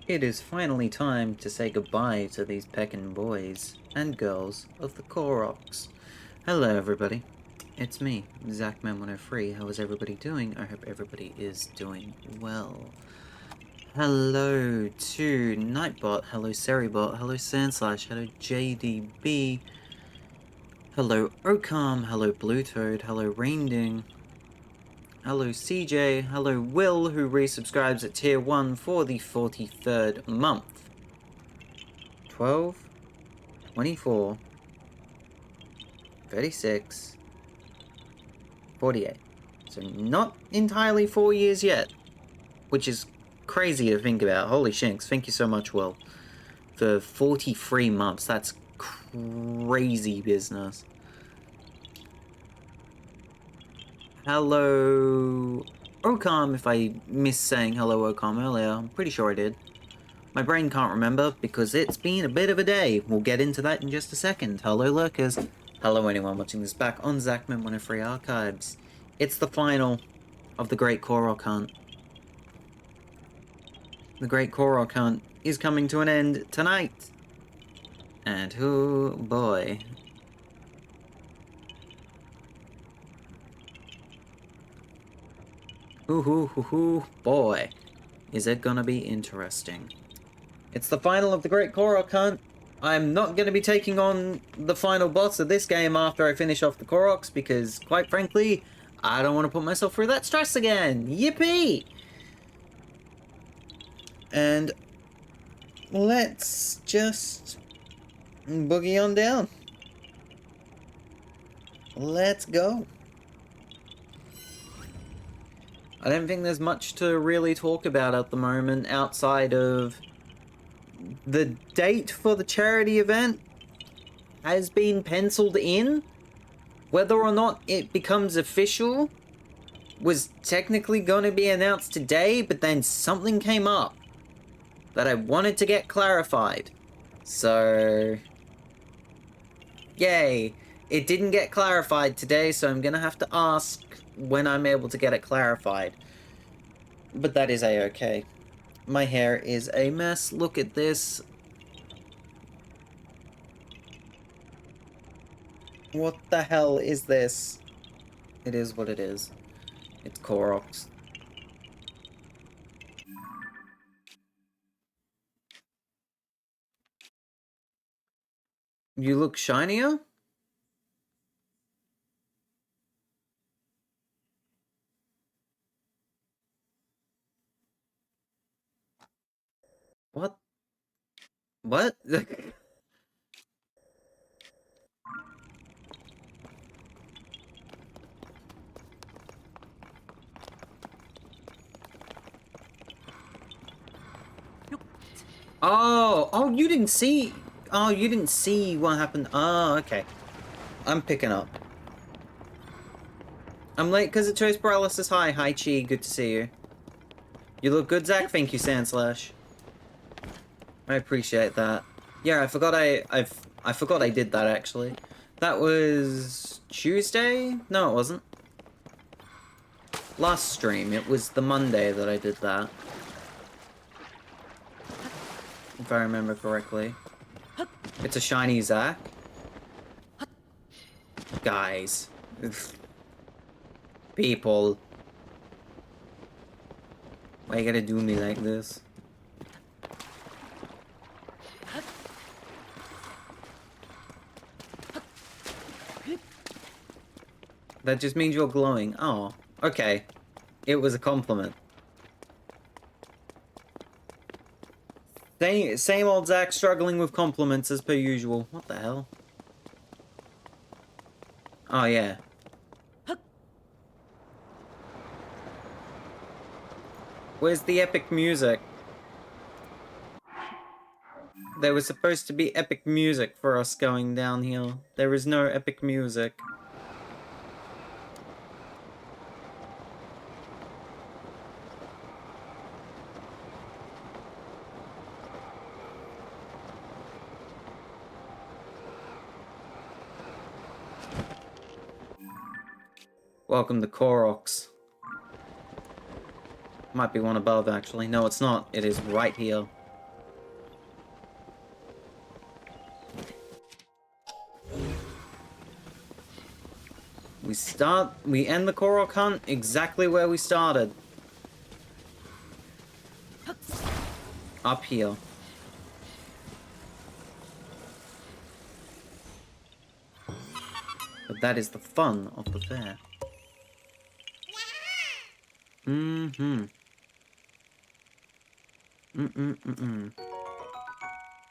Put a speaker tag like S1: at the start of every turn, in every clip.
S1: It is finally time to say goodbye to these peckin' boys and girls of the Koroks. Hello everybody, it's me, Zachman103. How is everybody doing? I hope everybody is doing well. Hello to Nightbot, hello Seribot, hello Sandslash, hello JDB, hello Okam, hello Bluetoad, hello Rainding, hello CJ, hello Will, who resubscribes at tier 1 for the 43rd month. 12, 24, 36, 48. So not entirely 4 years yet, which is crazy to think about. Holy shinks, thank you so much, Will. For 43 months, that's crazy business. Hello, Okam, if I missed saying hello Okam earlier. I'm pretty sure I did. My brain can't remember because it's been a bit of a day. We'll get into that in just a second. Hello, lurkers. Hello, anyone watching this back on Zachman103 Archives. It's the final of the Great Korok Hunt. The Great Korok Hunt is coming to an end tonight. And oh boy. Boy. Is it gonna be interesting. It's the final of the Great Korok Hunt. I'm not going to be taking on the final boss of this game after I finish off the Koroks because, quite frankly, I don't want to put myself through that stress again. Yippee! And let's just boogie on down. Let's go. I don't think there's much to really talk about at the moment outside of the date for the charity event has been penciled in. Whether or not it becomes official was technically going to be announced today, but then something came up that I wanted to get clarified. So, yay. It didn't get clarified today, so I'm going to have to ask when I'm able to get it clarified. But that is a-okay. My hair is a mess. Look at this. What the hell is this? It is what it is. It's Koroks. You look shinier? What? What? Oh, you didn't see... Oh, you didn't see what happened. Oh, okay. I'm picking up. I'm late because of choice paralysis. Hi, Chi, good to see you. You look good, Zach. Thank you, Sandslash. I appreciate that. Yeah, I forgot I forgot I did that, actually. That was Tuesday? No, it wasn't. Last stream, it was the Monday that I did that. If I remember correctly. It's a shiny Zach. Guys. People. Why you gotta do me like this? That just means you're glowing. Oh, okay. It was a compliment. Same old Zach struggling with compliments as per usual. What the hell? Oh, yeah. Where's the epic music? There was supposed to be epic music for us going down here. There is no epic music. Welcome to Koroks. Might be one above, actually. No, it's not. It is right here. We end the Korok Hunt exactly where we started. Up here. But that is the fun of the fair. Mm-hmm. Mm-mm-mm-mm.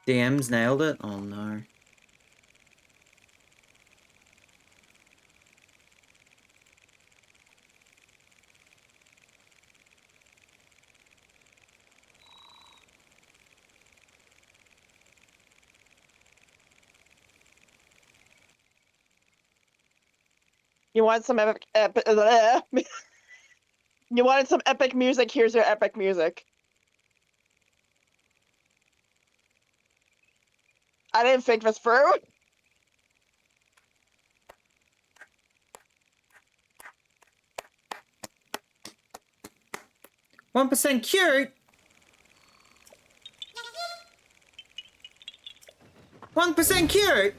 S1: DM's nailed it? Oh no.
S2: You want some epic, you wanted some epic music, here's your epic music. I didn't think this through.
S1: 1% cute! 1% cute!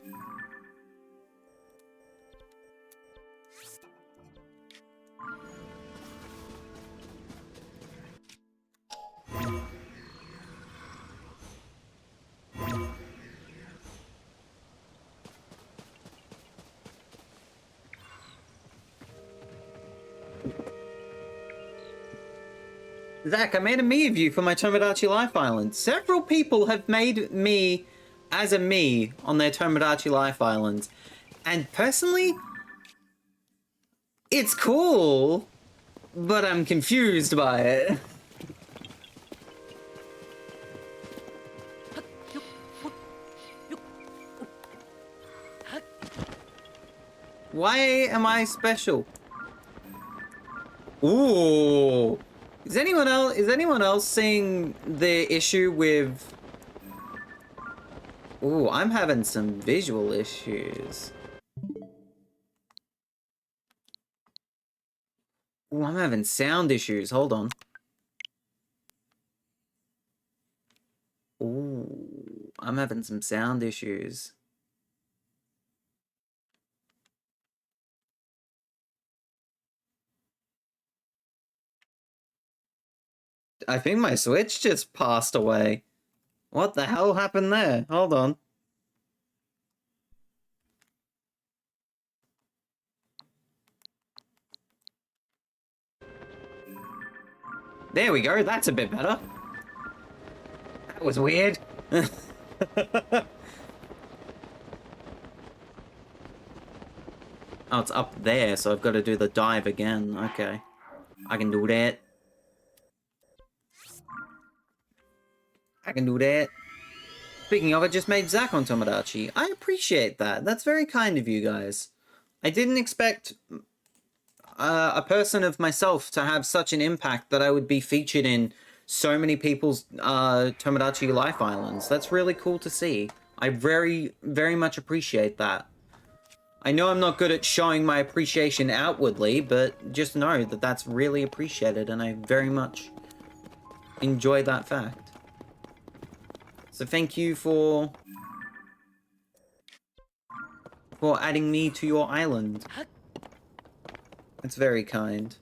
S1: Zach, I made a me of you for my Tomodachi Life Island. Several people have made me as a me on their Tomodachi Life Islands. And personally, it's cool, but I'm confused by it. Why am I special? Ooh. Is anyone else seeing the issue with... Ooh, I'm having some visual issues. Ooh, I'm having sound issues. Hold on. Ooh, I'm having some sound issues. I think my Switch just passed away. What the hell happened there? Hold on. There we go, that's a bit better. That was weird. Oh, it's up there, so I've got to do the dive again. Okay. I can do that. I can do that. Speaking of, I just made Zach on Tomodachi. I appreciate that. That's very kind of you guys. I didn't expect a person of myself to have such an impact that I would be featured in so many people's Tomodachi Life Islands. That's really cool to see. I very, very much appreciate that. I know I'm not good at showing my appreciation outwardly, but just know that that's really appreciated, and I very much enjoy that fact. So thank you for adding me to your island. It's very kind.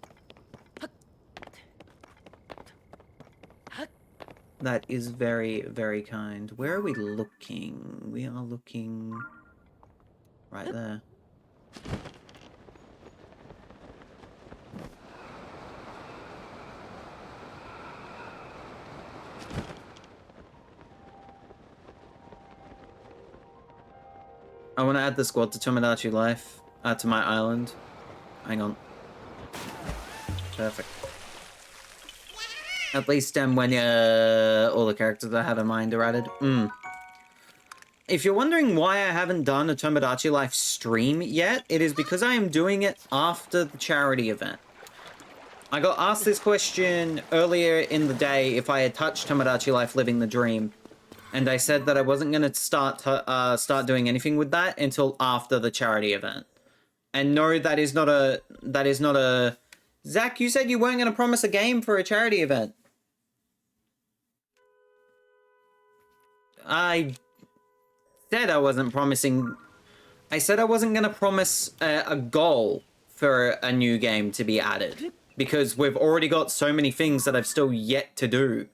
S1: That is very, very kind. Where are we looking? We are looking right there. I want to add the squad to Tomodachi Life, to my island. Hang on. Perfect. At least when all the characters I have in mind are added. If you're wondering why I haven't done a Tomodachi Life stream yet, it is because I am doing it after the charity event. I got asked this question earlier in the day if I had touched Tomodachi Life Living the Dream. And I said that I wasn't going to start doing anything with that until after the charity event. And no, that is not a... Zach, you said you weren't going to promise a game for a charity event. I said I wasn't promising... I said I wasn't going to promise a goal for a new game to be added. Because we've already got so many things that I've still yet to do.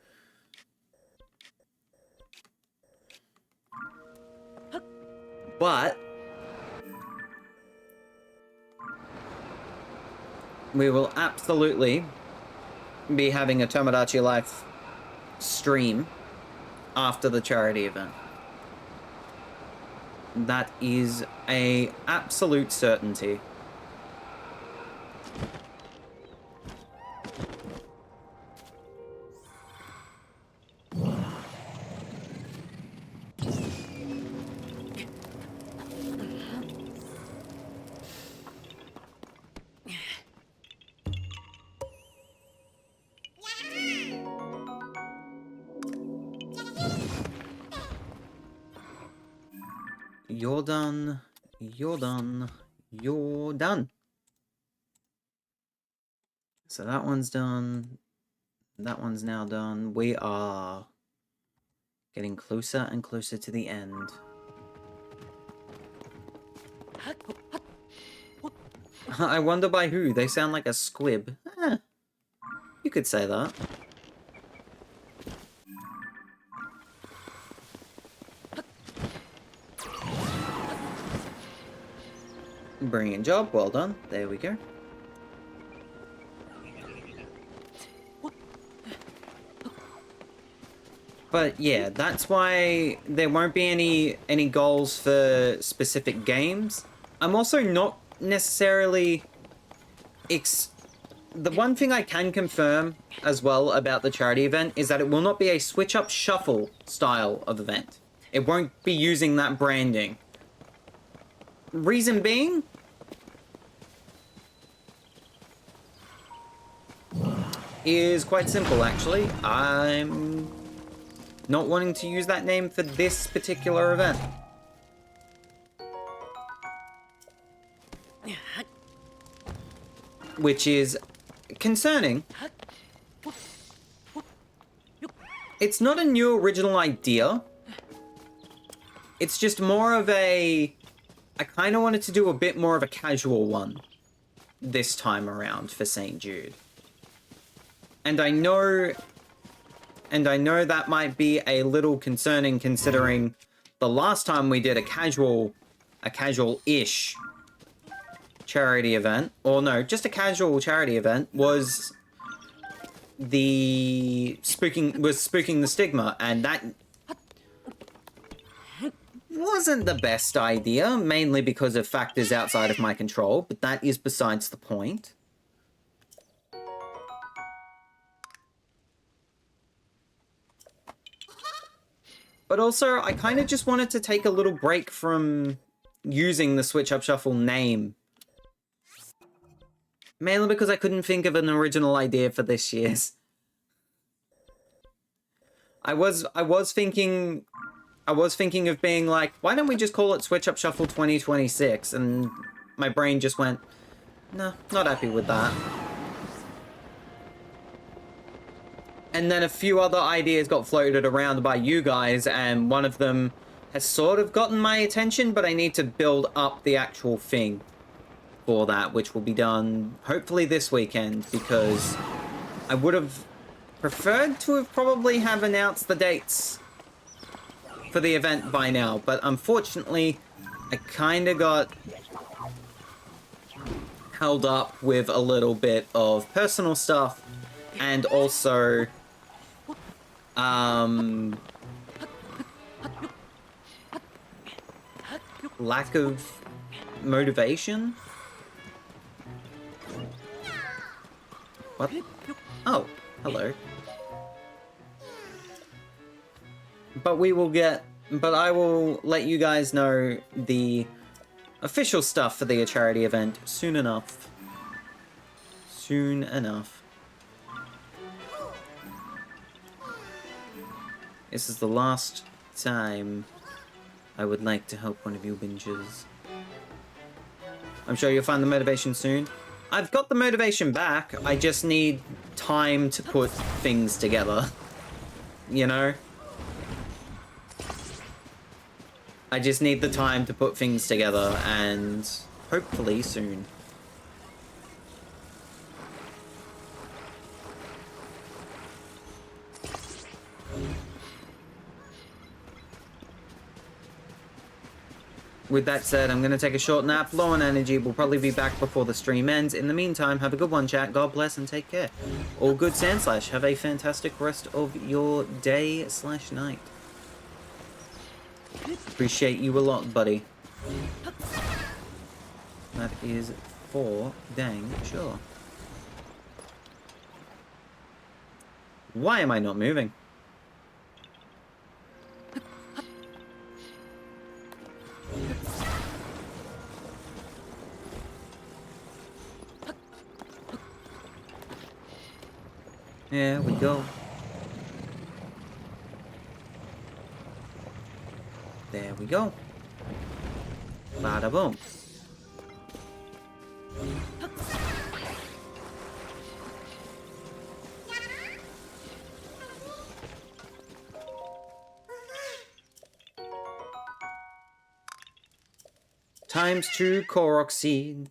S1: But we will absolutely be having a Tomodachi Life stream after the charity event. That is a absolute certainty. You're done. You're done. You're done. So that one's done. That one's now done. We are getting closer and closer to the end. I wonder by who. They sound like a squib. You could say that. Brilliant job. Well done. There we go. But yeah, that's why there won't be any goals for specific games. I'm also not necessarily... The one thing I can confirm as well about the charity event is that it will not be a switch-up shuffle style of event. It won't be using that branding. Reason being... is quite simple, actually. I'm not wanting to use that name for this particular event. Which is concerning. It's not a new original idea. It's just more of a... I kind of wanted to do a bit more of a casual one this time around for St. Jude. And I know that might be a little concerning considering the last time we did a casual-ish charity event, or no, just a casual charity event, was Spooking the Stigma, and that wasn't the best idea, mainly because of factors outside of my control, but that is besides the point. But also, I kind of just wanted to take a little break from using the Switch Up Shuffle name. Mainly because I couldn't think of an original idea for this year's. I was thinking of being like, why don't we just call it Switch Up Shuffle 2026? And my brain just went, no, not happy with that. And then a few other ideas got floated around by you guys, and one of them has sort of gotten my attention, but I need to build up the actual thing for that, which will be done hopefully this weekend, because I would have preferred to have probably have announced the dates for the event by now, but unfortunately, I kind of got held up with a little bit of personal stuff, and also lack of motivation. What? Oh, hello. But I will let you guys know the official stuff for the charity event soon enough. Soon enough. This is the last time I would like to help one of you bingers. I'm sure you'll find the motivation soon. I've got the motivation back, I just need time to put things together. You know? I just need the time to put things together, and hopefully soon. with that said, I'm going to take a short nap, low on energy. We'll probably be back before the stream ends. In the meantime, have a good one, chat. God bless and take care. All good, Sandslash. Have a fantastic rest of your day/night. Appreciate you a lot, buddy. That is for dang sure. Why am I not moving? There we go. There we go. Bada boom. Times 2 Korok seed.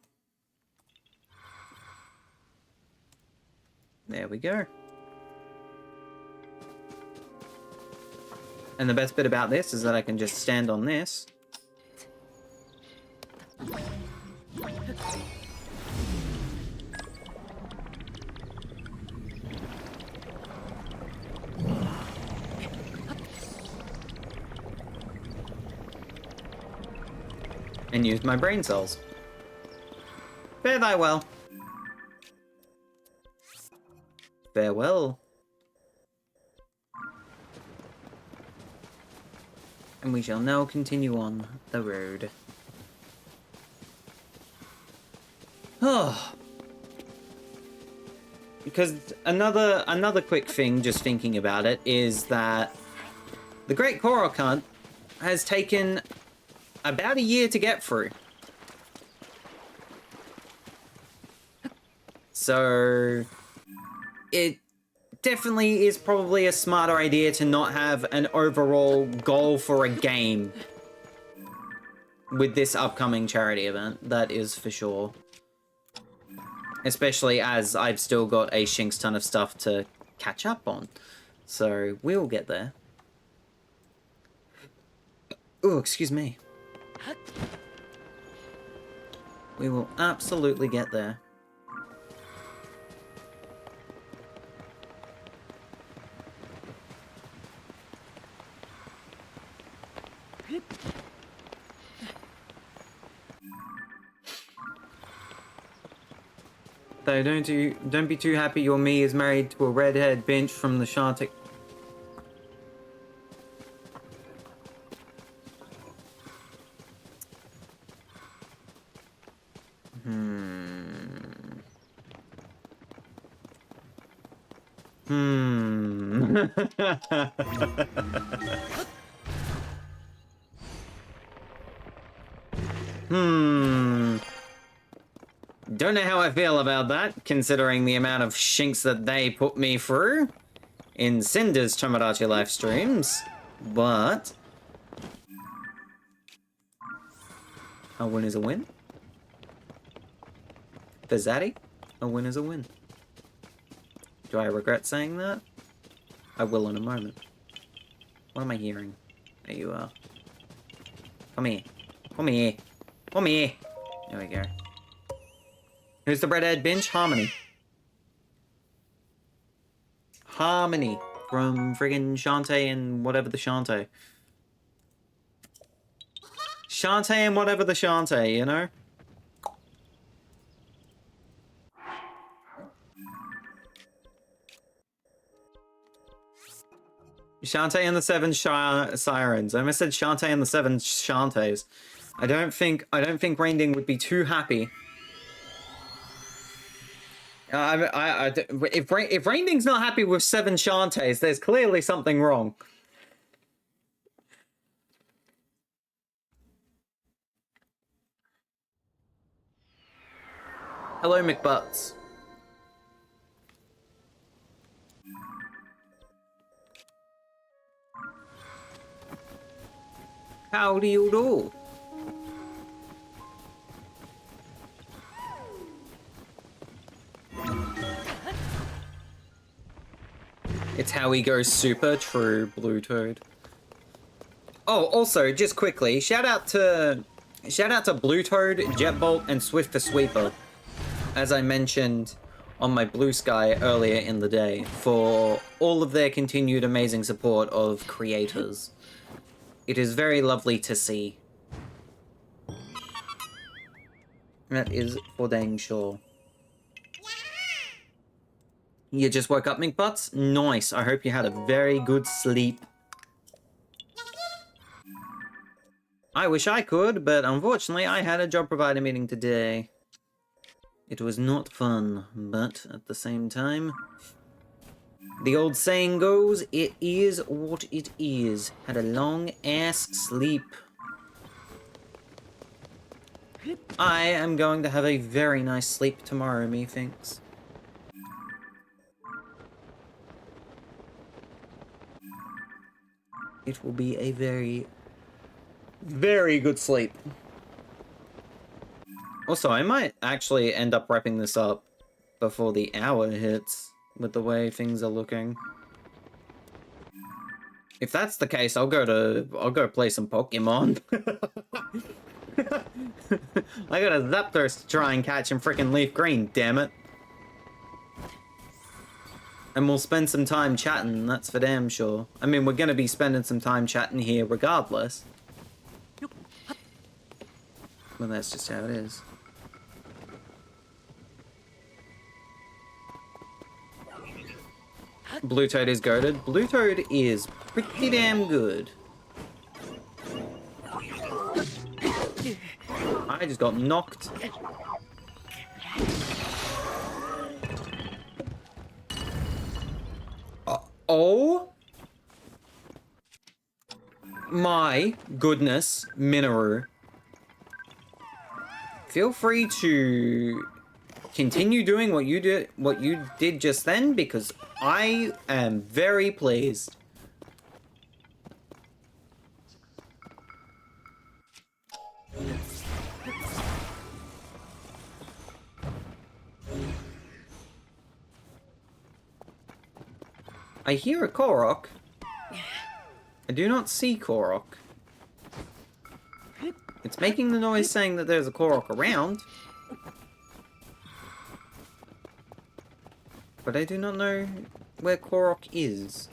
S1: There we go. And the best bit about this is that I can just stand on this. And use my brain cells. Fare thy well. Farewell. And we shall now continue on the road. Oh. Because another quick thing, just thinking about it, is that the Great Korok Hunt has taken about a year to get through. So it definitely is probably a smarter idea to not have an overall goal for a game with this upcoming charity event, that is for sure. Especially as I've still got a shinks ton of stuff to catch up on. So we'll get there. Oh, excuse me. We will absolutely get there. Though don't be too happy your me is married to a redhead bench from the Shantic. Don't know how I feel about that, considering the amount of shinks that they put me through in Cinder's Tomodachi live streams, but a win is a win. For Zaddy, a win is a win. Do I regret saying that? I will in a moment. What am I hearing? There you are. Come here. Come here. Come here. There we go. Who's the redhead binge? Harmony. Harmony from friggin' Shantae and whatever the Shantae. Shantae and whatever the Shantae, you know? Shantae and the Seven Sirens. I almost said Shantae and the Seven Shantaes. I don't think Rainding would be too happy. If Rainding's not happy with 7 Shantaes, there's clearly something wrong. Hello, McButts. How do you do? It's how he goes super, true, Blue Toad. Oh, also, just quickly, shout out to Shout out to Blue Toad, Jetbolt, and Swift the Sweeper, as I mentioned on my Blue Sky earlier in the day, for all of their continued amazing support of creators. It is very lovely to see. That is for dang sure. You just woke up, McButts? Nice. I hope you had a very good sleep. I wish I could, but unfortunately I had a job provider meeting today. It was not fun, but at the same time, the old saying goes, it is what it is. Had a long ass sleep. I am going to have a very nice sleep tomorrow, methinks. It will be a very, very good sleep. Also, I might actually end up wrapping this up before the hour hits, with the way things are looking. If that's the case, I'll go play some Pokemon. I got a Zapdos to try and catch in frickin' Leaf Green, damn it. And we'll spend some time chatting, that's for damn sure. I mean, we're gonna be spending some time chatting here regardless. Well, that's just how it is. Blue Toad is goated. Blue Toad is pretty damn good. I just got knocked. Oh my goodness, Minoru. Feel free to continue doing what you did just then, because I am very pleased. I hear a Korok. I do not see Korok. It's making the noise saying that there's a Korok around. But I do not know where Korok is.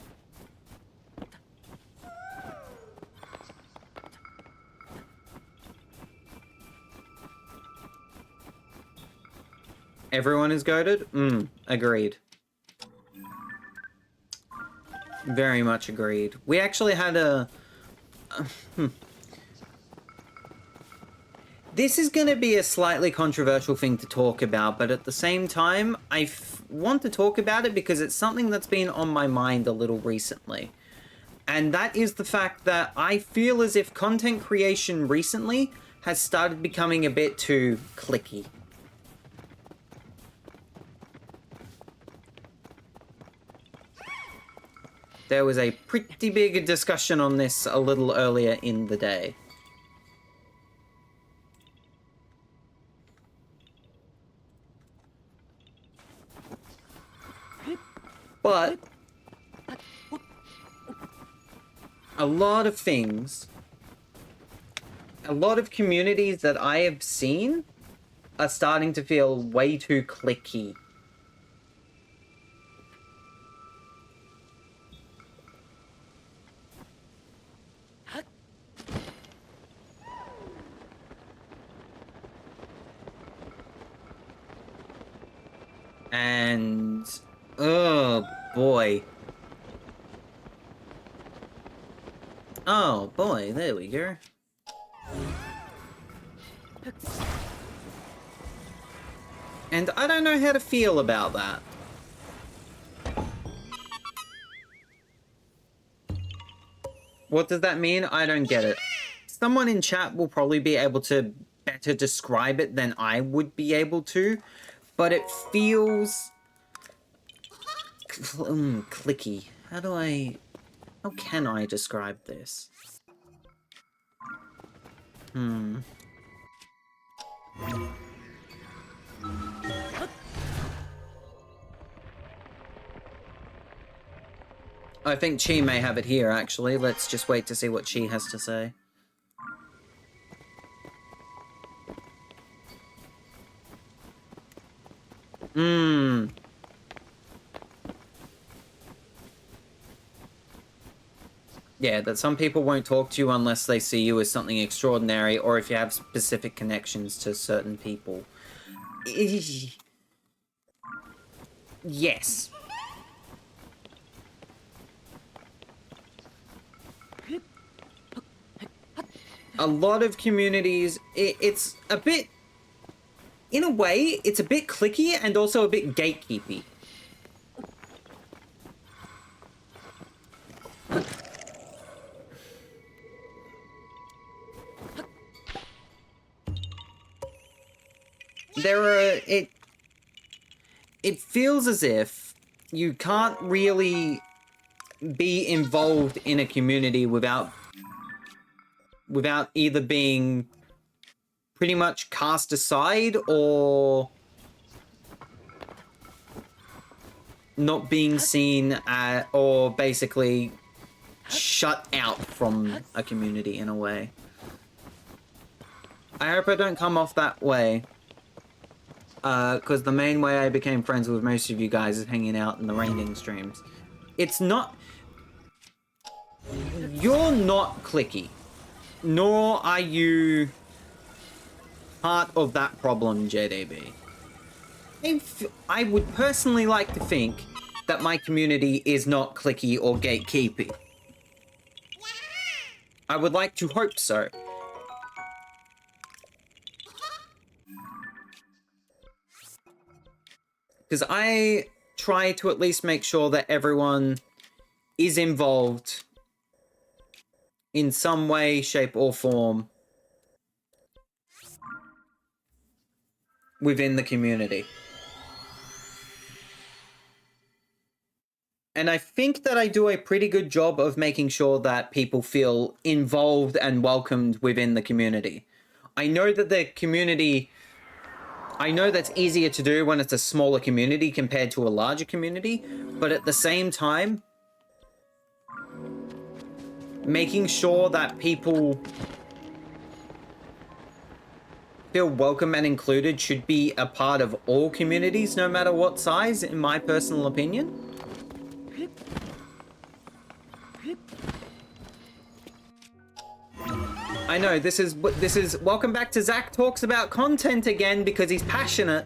S1: Everyone is goated? Agreed. Very much agreed. We actually had a... This is going to be a slightly controversial thing to talk about, but at the same time, I want to talk about it because it's something that's been on my mind a little recently. And that is the fact that I feel as if content creation recently has started becoming a bit too clicky. There was a pretty big discussion on this a little earlier in the day. But a lot of things, a lot of communities that I have seen are starting to feel way too clicky. And oh boy. Oh boy, there we go. And I don't know how to feel about that. What does that mean? I don't get it. Someone in chat will probably be able to better describe it than I would be able to, but it feels clicky. How can I describe this? I think Chi may have it here, actually. Let's just wait to see what Chi has to say. Mmm. Yeah, that some people won't talk to you unless they see you as something extraordinary, or if you have specific connections to certain people. Yes. A lot of communities, it's a bit, in a way, it's a bit cliquey and also a bit gatekeepy. It feels as if you can't really be involved in a community without either being pretty much cast aside or not being seen or basically shut out from a community in a way. I hope I don't come off that way. Because the main way I became friends with most of you guys is hanging out in the raining streams. It's not... You're not cliquey. Nor are you part of that problem, JDB. I would personally like to think that my community is not cliquey or gatekeepy. I would like to hope so. Because I try to at least make sure that everyone is involved in some way, shape, or form within the community. And I think that I do a pretty good job of making sure that people feel involved and welcomed within the community. I know that the community... I know that's easier to do when it's a smaller community compared to a larger community, but at the same time, making sure that people feel welcome and included should be a part of all communities, no matter what size, in my personal opinion. I know, this is welcome back to Zach Talks About Content again, because he's passionate.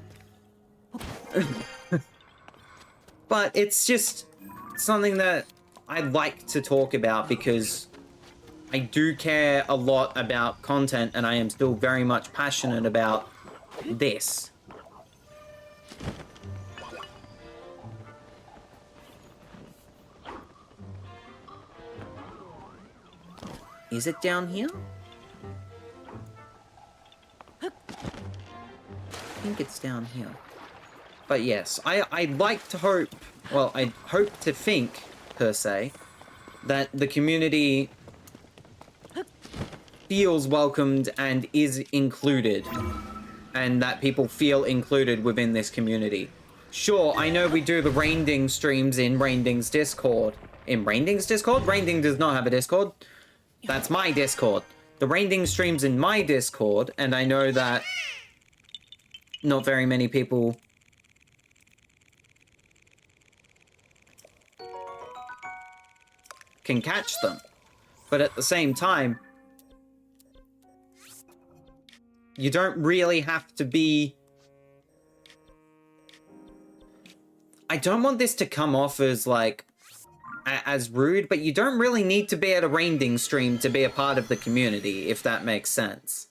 S1: But it's just something that I like to talk about because I do care a lot about content, and I am still very much passionate about this. Is it down here? I think it's down here. But yes, I'd like to hope, well, I hope to think, per se, that the community feels welcomed and is included, and that people feel included within this community. Sure, I know we do the Rainding streams in Rainding's Discord. In Rainding's Discord? Rainding does not have a Discord. That's my Discord. The Rainding streams in my Discord, and I know that not very many people can catch them. But at the same time, you don't really have to be... I don't want this to come off as, like, as rude, but you don't really need to be at a Rainding stream to be a part of the community, if that makes sense.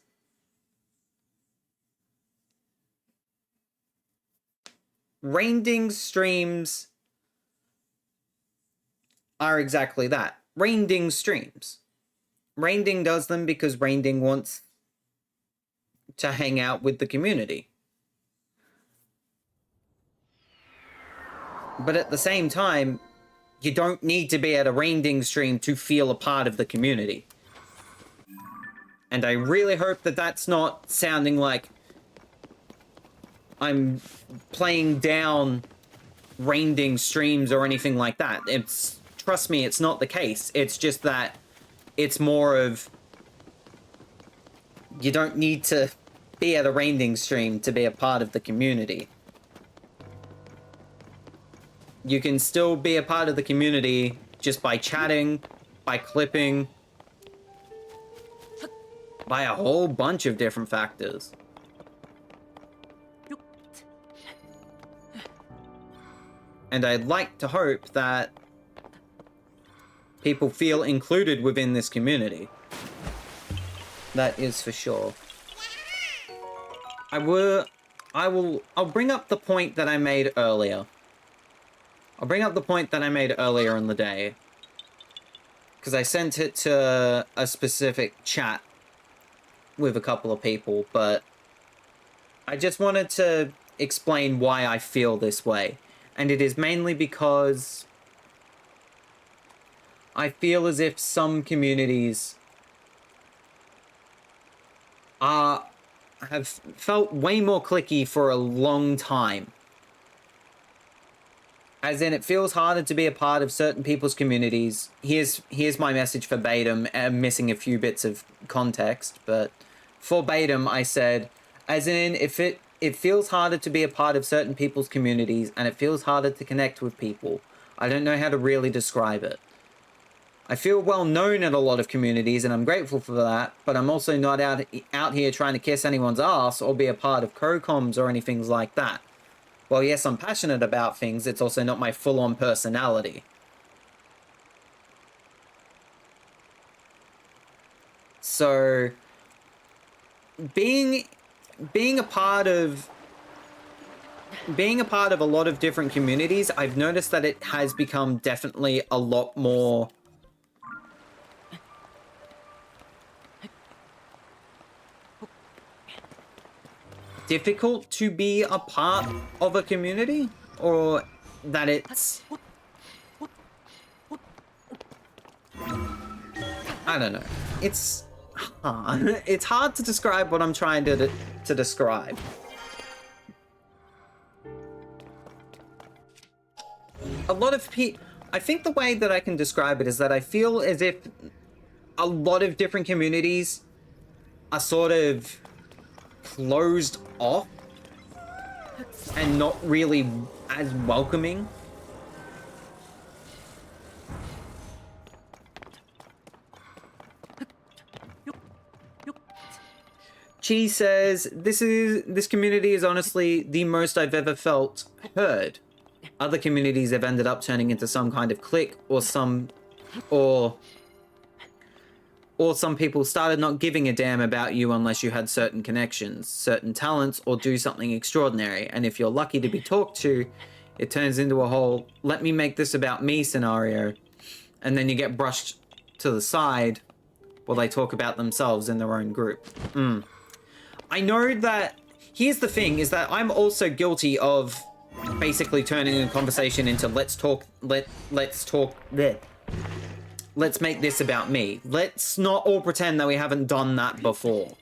S1: Rainding streams are exactly that. Rainding streams. Rainding does them because Rainding wants to hang out with the community. But at the same time, you don't need to be at a Rainding stream to feel a part of the community. And I really hope that that's not sounding like I'm playing down Rainding streams or anything like that. It's, trust me, it's not the case. It's just that it's more of, you don't need to be at a Rainding stream to be a part of the community. You can still be a part of the community just by chatting, by clipping, by a whole bunch of different factors. And I'd like to hope that people feel included within this community. That is for sure. I'll bring up the point that I made earlier. I'll bring up the point that I made earlier in the day. Because I sent it to a specific chat with a couple of people, but I just wanted to explain why I feel this way. And it is mainly because I feel as if some communities have felt way more cliquey for a long time. As in, it feels harder to be a part of certain people's communities. Here's my message verbatim. I'm missing a few bits of context, but verbatim I said, as in, if it feels harder to be a part of certain people's communities, and it feels harder to connect with people. I don't know how to really describe it. I feel well known in a lot of communities, and I'm grateful for that, but I'm also not out here trying to kiss anyone's ass or be a part of co-coms or anything like that. Well, yes, I'm passionate about things, it's also not my full-on personality. So, being a part of a lot of different communities, I've noticed that it has become definitely a lot more difficult to be a part of a community, or that it's, I don't know, it's hard. It's hard to describe what I'm trying to describe. A lot of I think the way that I can describe it is that I feel as if a lot of different communities are sort of closed off and not really as welcoming. Chi says, this community is honestly the most I've ever felt heard. Other communities have ended up turning into some kind of clique, or some people started not giving a damn about you unless you had certain connections, certain talents, or do something extraordinary. And if you're lucky to be talked to, it turns into a whole let me make this about me scenario. And then you get brushed to the side while they talk about themselves in their own group. I know that, here's the thing, is that I'm also guilty of basically turning a conversation into let's make this about me. Let's not all pretend that we haven't done that before.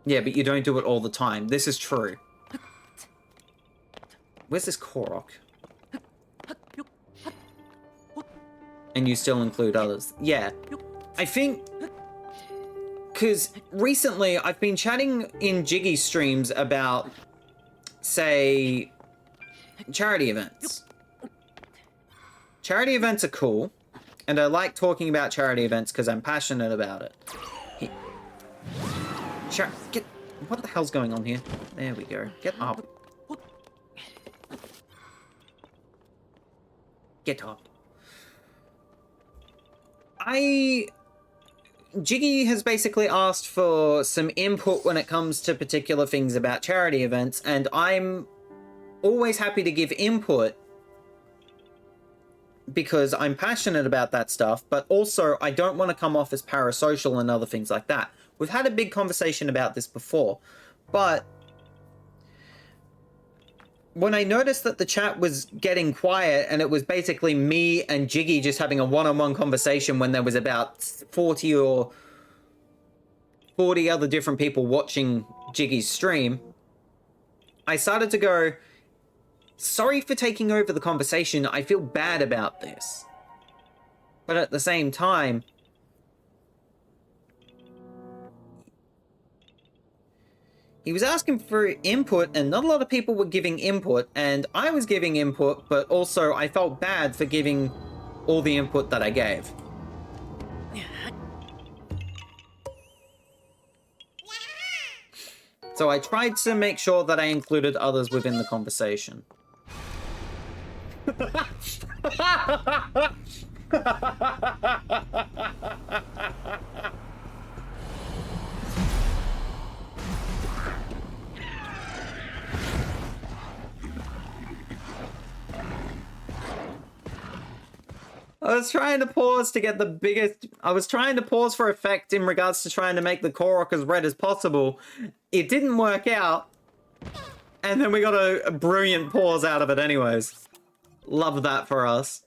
S1: Yeah, but you don't do it all the time. This is true. Where's this Korok? And you still include others. Yeah. I think, because recently I've been chatting in Jiggy streams about, say, charity events. Charity events are cool, and I like talking about charity events because I'm passionate about it. What the hell's going on here? There we go. Get up. Get up. Jiggy has basically asked for some input when it comes to particular things about charity events, and I'm always happy to give input because I'm passionate about that stuff, but also I don't want to come off as parasocial and other things like that. We've had a big conversation about this before, but when I noticed that the chat was getting quiet and it was basically me and Jiggy just having a one-on-one conversation when there was about 40 or 40 other different people watching Jiggy's stream, I started to go, sorry for taking over the conversation, I feel bad about this. But at the same time, He was asking for input, and not a lot of people were giving input, and I was giving input, but also I felt bad for giving all the input that I gave. So I tried to make sure that I included others within the conversation. I was trying to pause to get the biggest... I was trying to pause for effect in regards to trying to make the Korok as red as possible. It didn't work out. And then we got a brilliant pause out of it anyways. Love that for us.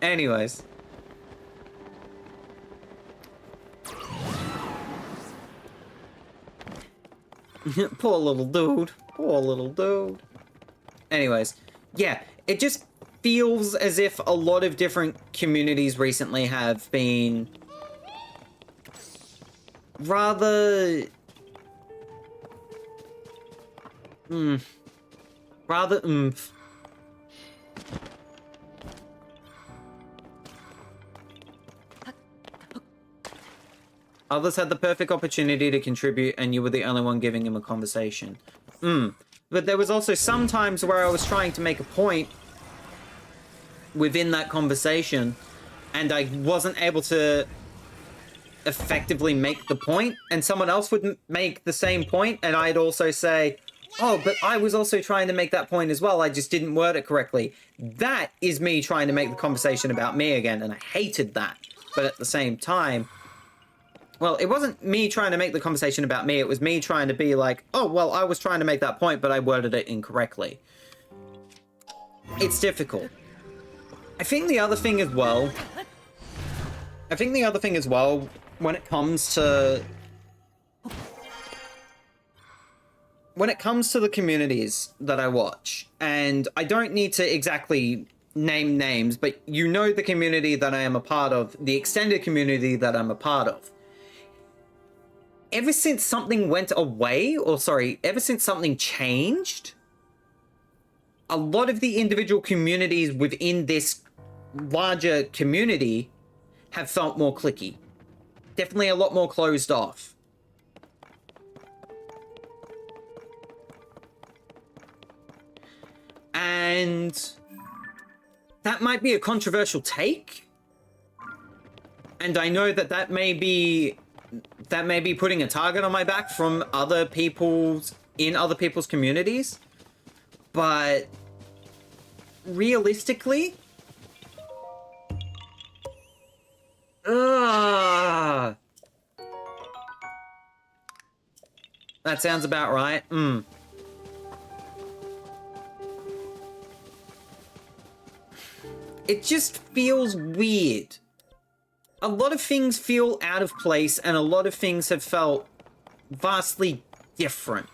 S1: Anyways. Poor little dude. Poor little dude. Anyways. Yeah, it just feels as if a lot of different communities recently have been rather... rather oomph. Others had the perfect opportunity to contribute, and you were the only one giving him a conversation. But there was also some times where I was trying to make a point within that conversation, and I wasn't able to effectively make the point, and someone else would make the same point, and I'd also say, oh, but I was also trying to make that point as well, I just didn't word it correctly. That is me trying to make the conversation about me again, and I hated that. But at the same time, well, it wasn't me trying to make the conversation about me, it was me trying to be like, oh, well, I was trying to make that point, but I worded it incorrectly. It's difficult. I think the other thing as well, when it comes to the communities that I watch, and I don't need to exactly name names, but you know the community that I am a part of, the extended community that I'm a part of. Ever since something went away, ever since something changed, a lot of the individual communities within this larger community have felt more cliquey. Definitely a lot more closed off. And that might be a controversial take. And I know that that may be putting a target on my back from other people's communities. But realistically, that sounds about right. It just feels weird. A lot of things feel out of place, and a lot of things have felt vastly different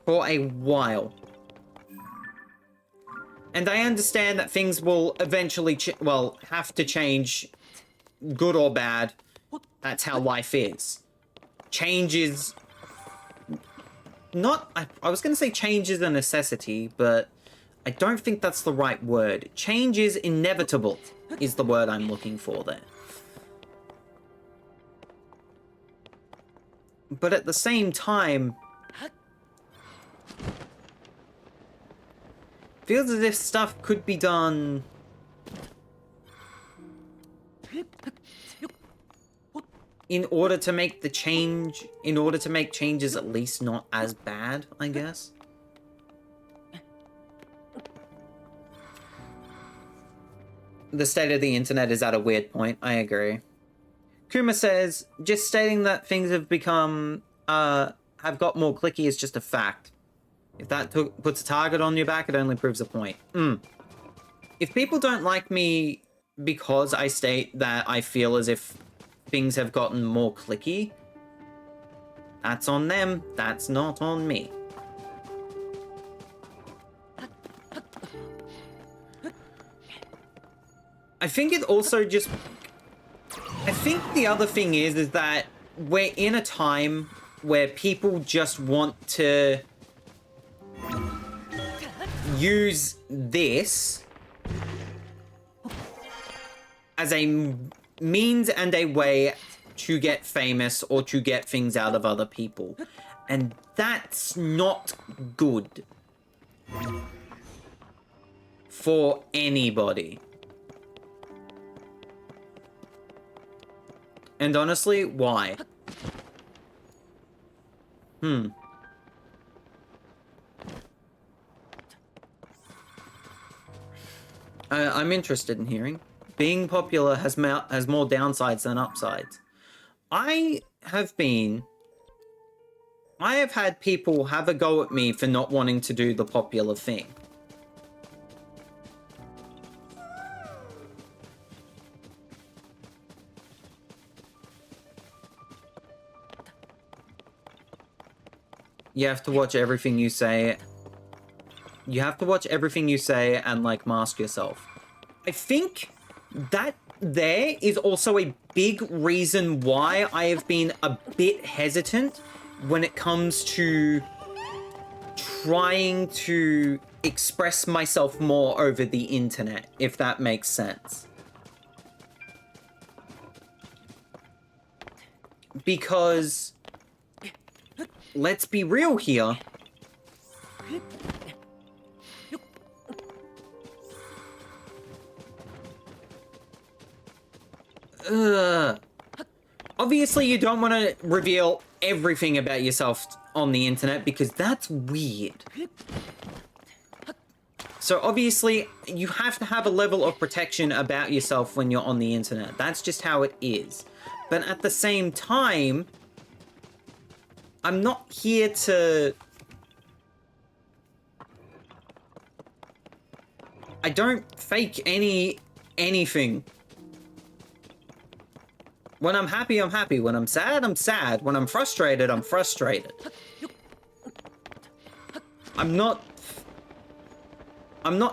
S1: for a while. And I understand that things will eventually, have to change, good or bad. That's how life is. Change is not... I was going to say change is a necessity, but I don't think that's the right word. Change is inevitable, is the word I'm looking for there. But at the same time, feels as if stuff could be done in order to make the change, in order to make changes at least not as bad, I guess. The state of the internet is at a weird point, I agree. Kuma says, just stating that things have become, have got more cliquey is just a fact. If that puts a target on your back, it only proves a point. If people don't like me because I state that I feel as if things have gotten more cliquey, that's on them, that's not on me. I think it also just... I think the other thing is that we're in a time where people just want to use this as a means and a way to get famous or to get things out of other people. And that's not good for anybody. And honestly, why? I'm interested in hearing. Being popular has more downsides than upsides. I have had people have a go at me for not wanting to do the popular thing. You have to watch everything you say. You have to watch everything you say and, like, mask yourself. I think that there is also a big reason why I have been a bit hesitant when it comes to trying to express myself more over the internet, if that makes sense. Because, let's be real here. Obviously, you don't want to reveal everything about yourself on the internet because that's weird. So obviously, you have to have a level of protection about yourself when you're on the internet. That's just how it is. But at the same time, I'm not here to... I don't fake anything. When I'm happy, I'm happy. When I'm sad, I'm sad. When I'm frustrated, I'm frustrated. I'm not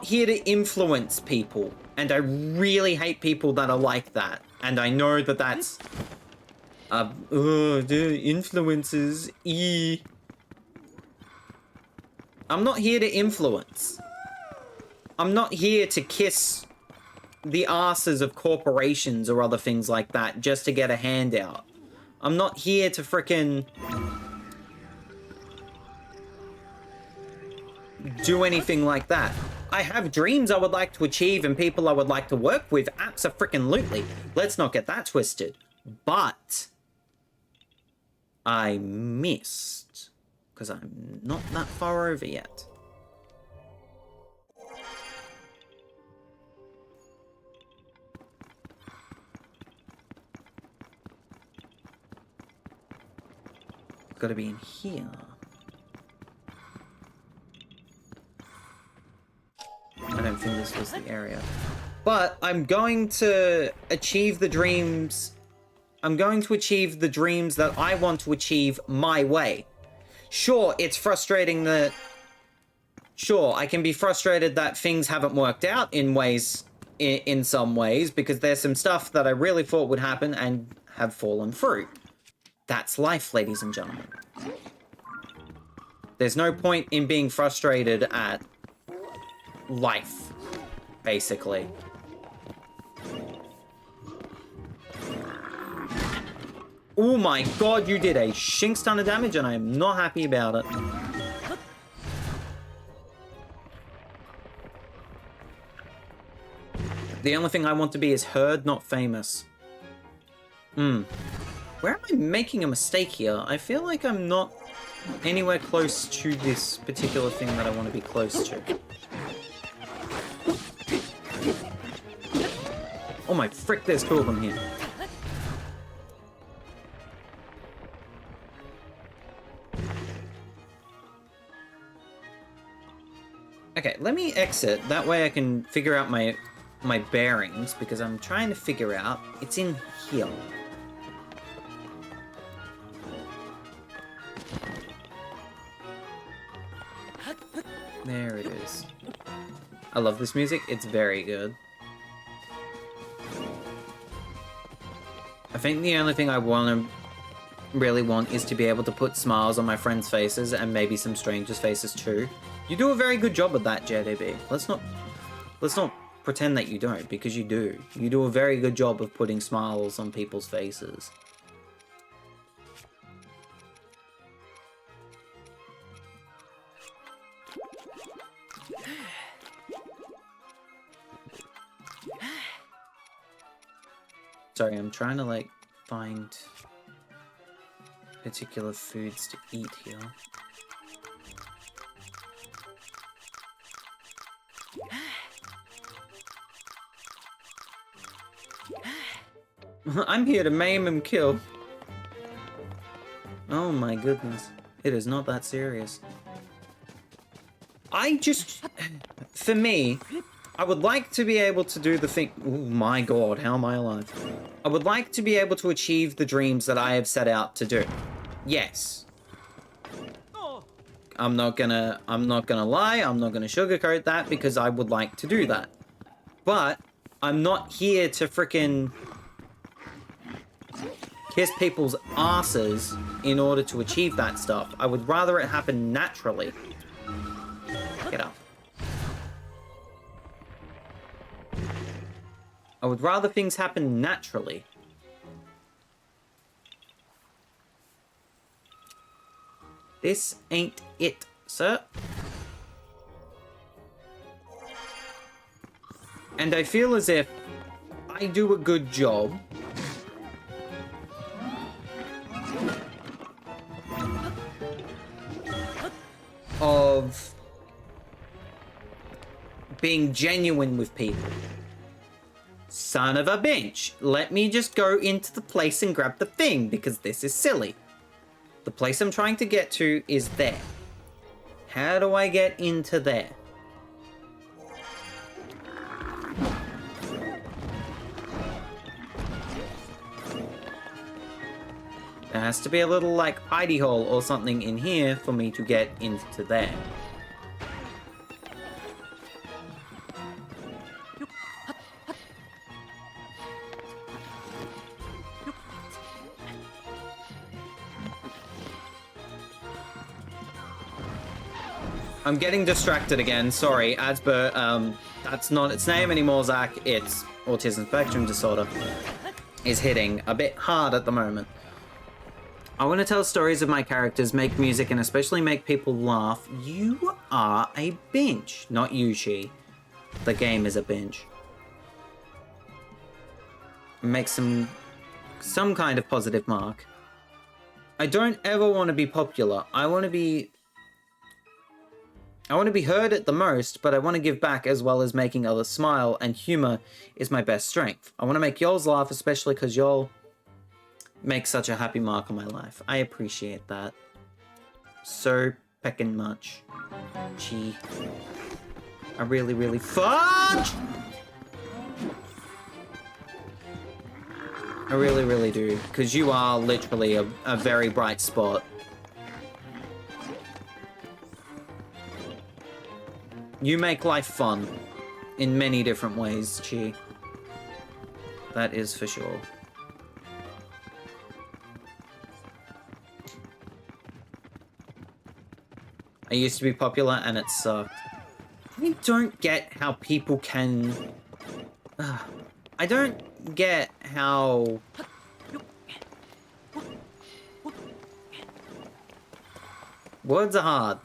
S1: here to influence people. And I really hate people that are like that. And I know that that's... the influences. I'm not here to influence. I'm not here to kiss the asses of corporations or other things like that just to get a handout. I'm not here to frickin' do anything like that. I have dreams I would like to achieve and people I would like to work with, abso-frickin-lutely. Let's not get that twisted. But I missed, because I'm not that far over yet. Gotta be in here. I don't think this was the area. But I'm going to achieve the dreams. I'm going to achieve the dreams that I want to achieve my way. Sure, it's frustrating that... Sure, I can be frustrated that things haven't worked out in some ways, because there's some stuff that I really thought would happen and have fallen through. That's life, ladies and gentlemen. There's no point in being frustrated at life, basically. Oh my god, you did a shinks ton of damage and I am not happy about it. The only thing I want to be is heard, not famous. Where am I making a mistake here? I feel like I'm not anywhere close to this particular thing that I want to be close to. Oh my frick, there's two of them here. Okay, let me exit. That way I can figure out my bearings, because I'm trying to figure out... It's in here. There it is. I love this music. It's very good. I think the only thing I really want is to be able to put smiles on my friends' faces and maybe some strangers' faces too. You do a very good job of that, JDB. Let's not pretend that you don't, because you do. You do a very good job of putting smiles on people's faces. Sorry, I'm trying to, like, find particular foods to eat here. I'm here to maim and kill. Oh my goodness. It is not that serious. For me, I would like to be able to do the thing. Oh my god, how am I alive? I would like to be able to achieve the dreams that I have set out to do. Yes. I'm not gonna lie, I'm not gonna sugarcoat that, because I would like to do that. But I'm not here to frickin' kiss people's asses in order to achieve that stuff. I would rather it happen naturally. Get up. I would rather things happen naturally. This ain't it, sir. And I feel as if I do a good job of being genuine with people. Son of a bitch, let me just go into the place and grab the thing, because this is silly. The place I'm trying to get to is there. How do I get into there? There has to be a little, like, hidey hole or something in here for me to get into there. I'm getting distracted again, sorry. Asper, that's not its name anymore, Zach. It's autism spectrum disorder. Is hitting a bit hard at the moment. I want to tell stories of my characters, make music, and especially make people laugh. You are a bench. Not you, she. The game is a bench. Make some kind of positive mark. I don't ever want to be popular. I want to be heard at the most, but I want to give back as well as making others smile, and humor is my best strength. I want to make y'all laugh, especially because y'all make such a happy mark on my life. I appreciate that so peckin' much. Gee. I really, really fudge! I really, really do, because you are literally a very bright spot. You make life fun in many different ways, Chi. That is for sure. I used to be popular and it sucked. I don't get how people can... I don't get how... Words are hard.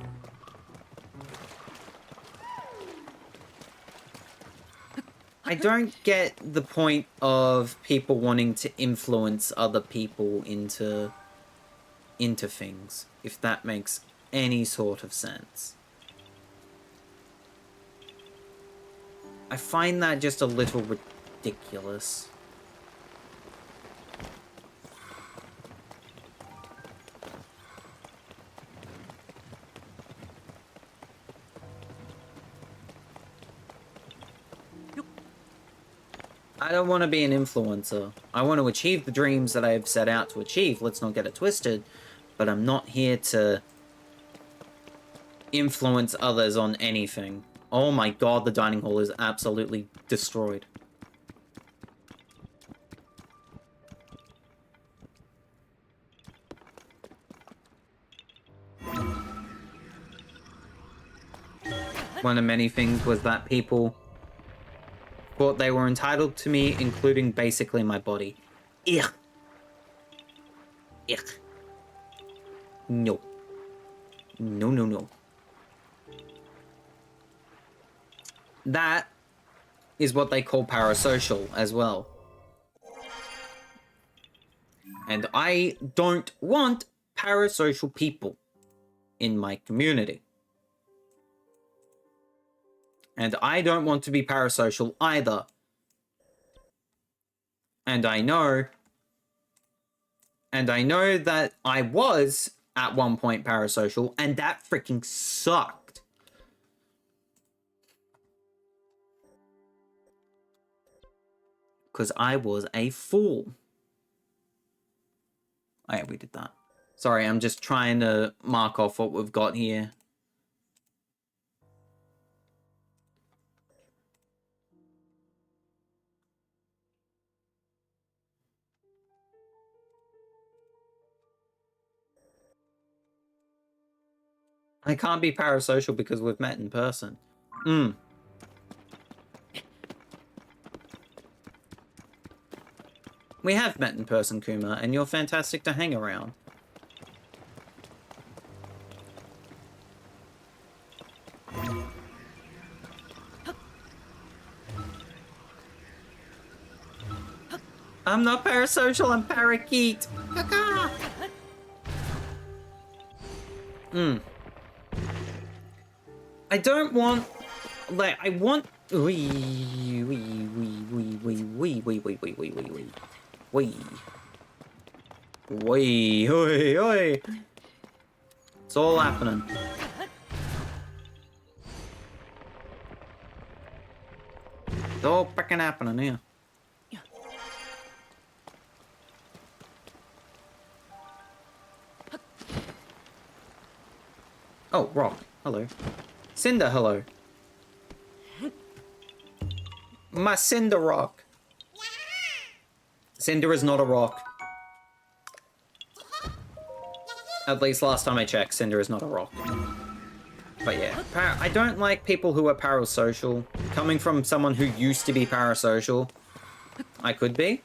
S1: I don't get the point of people wanting to influence other people into things, if that makes any sort of sense. I find that just a little ridiculous. I don't want to be an influencer. I want to achieve the dreams that I have set out to achieve. Let's not get it twisted. But I'm not here to influence others on anything. Oh my god, the dining hall is absolutely destroyed. one of many things was that people thought they were entitled to me, including basically my body. Ugh. Ugh. No. No, no, no. That is what they call parasocial as well. And I don't want parasocial people in my community. And I don't want to be parasocial either. And I know that I was at one point parasocial, and that freaking sucked. Because I was a fool. Oh yeah, we did that. Sorry, I'm just trying to mark off what we've got here. I can't be parasocial because we've met in person. We have met in person, Kuma, and you're fantastic to hang around. I'm not parasocial, I'm parakeet. I don't want, like, I want. Wee. It's all happening. It's all freaking happening here. Oh, rock. Hello. Cinder, hello. My cinder rock. Cinder is not a rock. At least last time I checked, cinder is not a rock. But yeah, I don't like people who are parasocial. Coming from someone who used to be parasocial, I could be.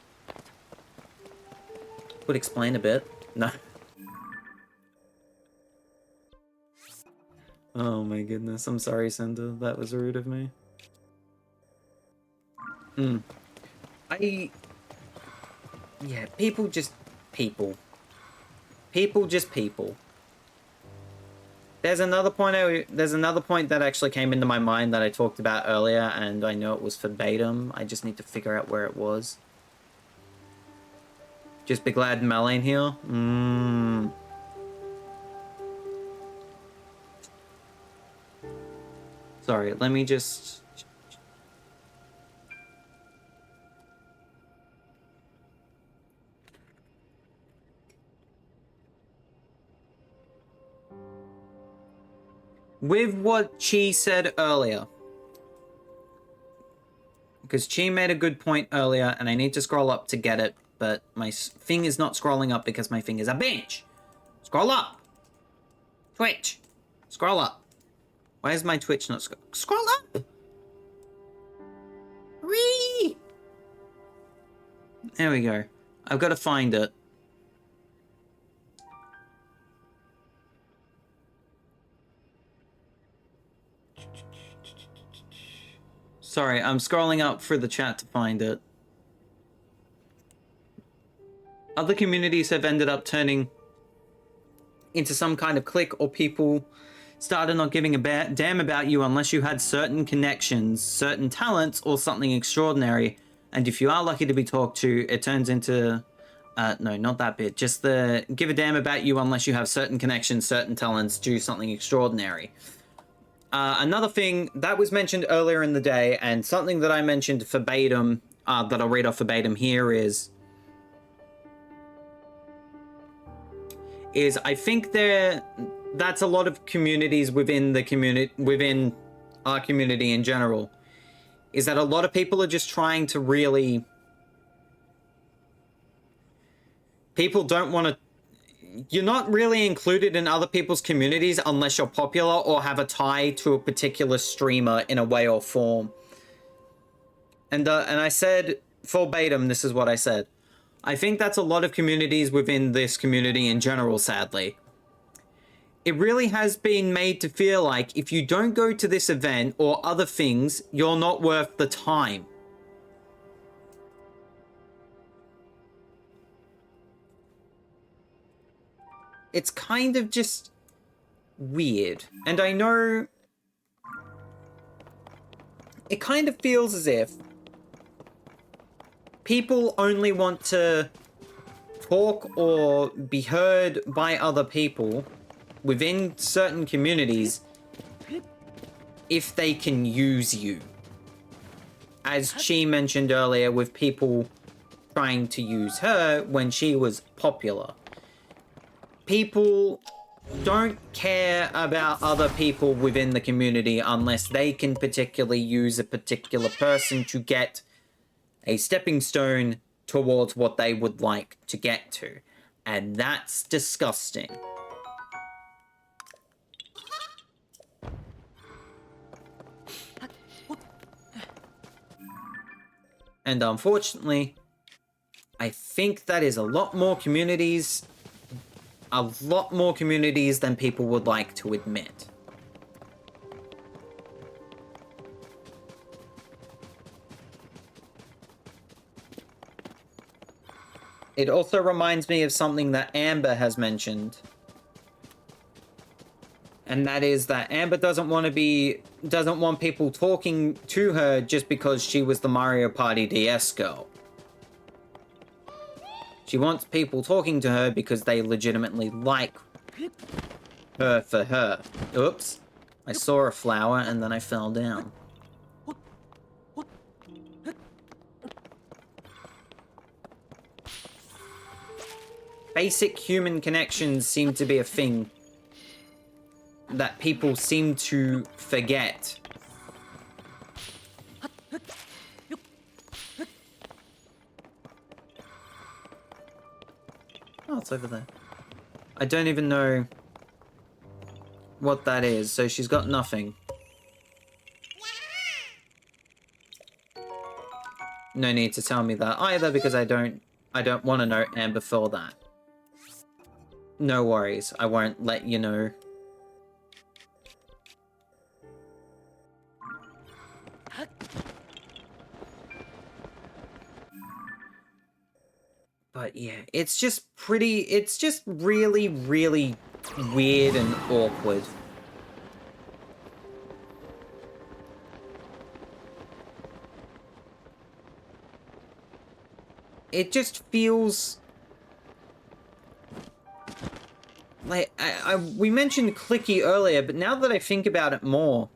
S1: Would explain a bit. No. Oh my goodness, I'm sorry, Cinder. That was rude of me. Yeah, people just people. People just people. There's another point that actually came into my mind that I talked about earlier, and I know it was verbatim. I just need to figure out where it was. Just be glad Mel ain't here. Sorry, let me just... With what Chi said earlier. Because Chi made a good point earlier, and I need to scroll up to get it, but my thing is not scrolling up because my thing is a bitch. Scroll up. Twitch. Scroll up. Why is my Twitch not scroll up? Whee! There we go. I've got to find it. Sorry, I'm scrolling up for the chat to find it. Other communities have ended up turning into some kind of clique, or people started not giving a damn about you unless you had certain connections, certain talents, or something extraordinary. And if you are lucky to be talked to, it turns into... no, not that bit. Just the give a damn about you unless you have certain connections, certain talents, do something extraordinary. Another thing that was mentioned earlier in the day, and something that I mentioned verbatim, that I'll read off verbatim here is I think that's a lot of communities within our community in general, is that a lot of people are just trying to really... People don't want to... you're not really included in other people's communities unless you're popular or have a tie to a particular streamer in a way or form. And I said verbatim, this is what I said. I think that's a lot of communities within this community in general, sadly. It really has been made to feel like if you don't go to this event or other things, you're not worth the time. It's kind of just weird. And I know it kind of feels as if people only want to talk or be heard by other people within certain communities if they can use you. As Chi mentioned earlier, with people trying to use her when she was popular. People don't care about other people within the community unless they can particularly use a particular person to get a stepping stone towards what they would like to get to. And that's disgusting. And unfortunately, I think that is a lot more communities than people would like to admit. It also reminds me of something that Amber has mentioned. And that is that Amber doesn't want people talking to her just because she was the Mario Party DS girl. She wants people talking to her because they legitimately like her for her. Oops. I saw a flower and then I fell down. Basic human connections seem to be a thing that people seem to forget. Oh, it's over there. I don't even know what that is, so she's got nothing. No need to tell me that either, because I don't want to know Amber for that. No worries, I won't let you know. But yeah, it's just really, really weird and awkward. It just feels like we mentioned clicky earlier, but now that I think about it more,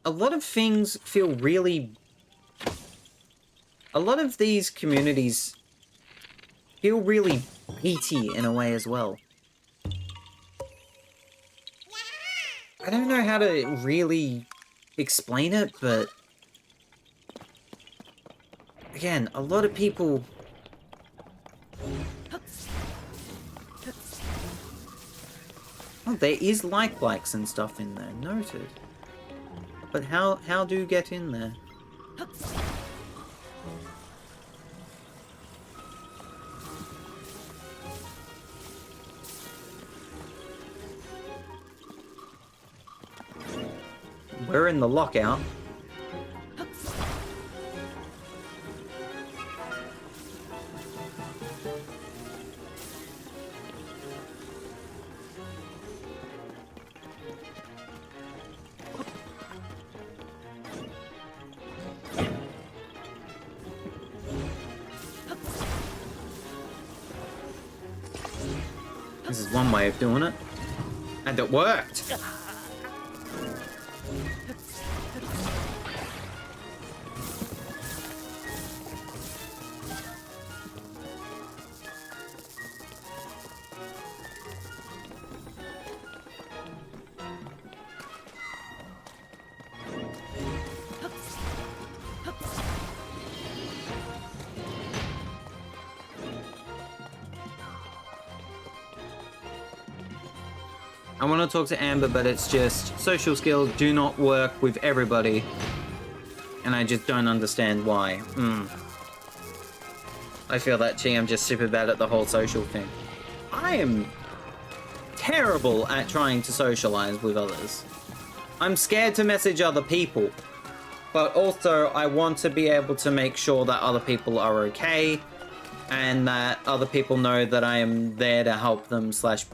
S1: a lot of things feel really... A lot of these communities feel really beaty in a way as well. I don't know how to really explain it, but... Again, a lot of people... Oh, there is likes and stuff in there, noted. But how do you get in there? We're in the lockout. This is one way of doing it. And it worked! I want to talk to Amber, but it's just social skills do not work with everybody. And I just don't understand why. I feel that I'm just super bad at the whole social thing. I am terrible at trying to socialize with others. I'm scared to message other people. But also, I want to be able to make sure that other people are okay. And that other people know that I am there to help them slash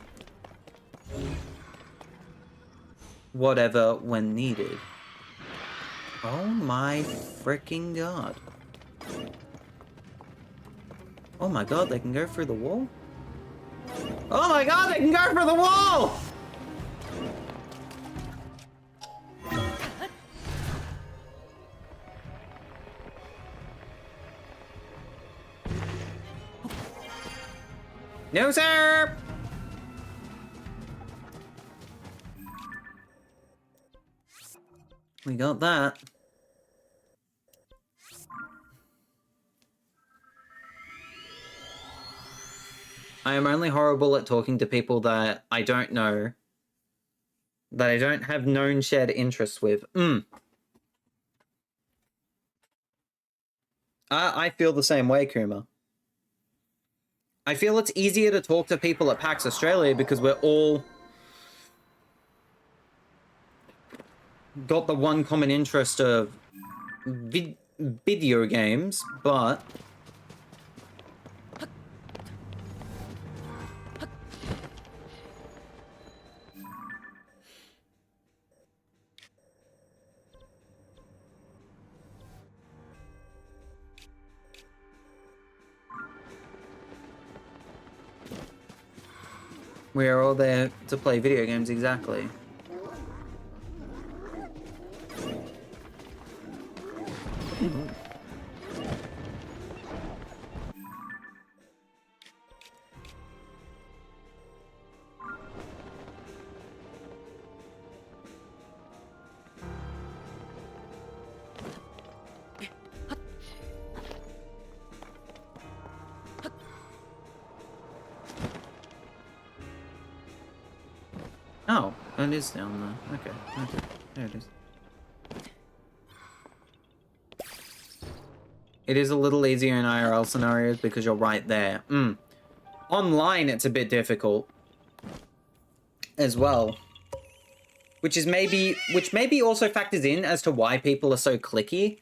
S1: whatever when needed. Oh my freaking god. Oh my god, they can go through the wall? Oh my god, they can go through the wall! No, sir! We got that. I am only horrible at talking to people that I don't know, that I don't have known shared interests with. I feel the same way, Kuma. I feel it's easier to talk to people at PAX Australia because we're all got the one common interest of video games, but we are all there to play video games, exactly. Oh, it is down there. Okay. There it is. It is a little easier in IRL scenarios because you're right there. Online, it's a bit difficult as well. Which maybe also factors in as to why people are so clicky.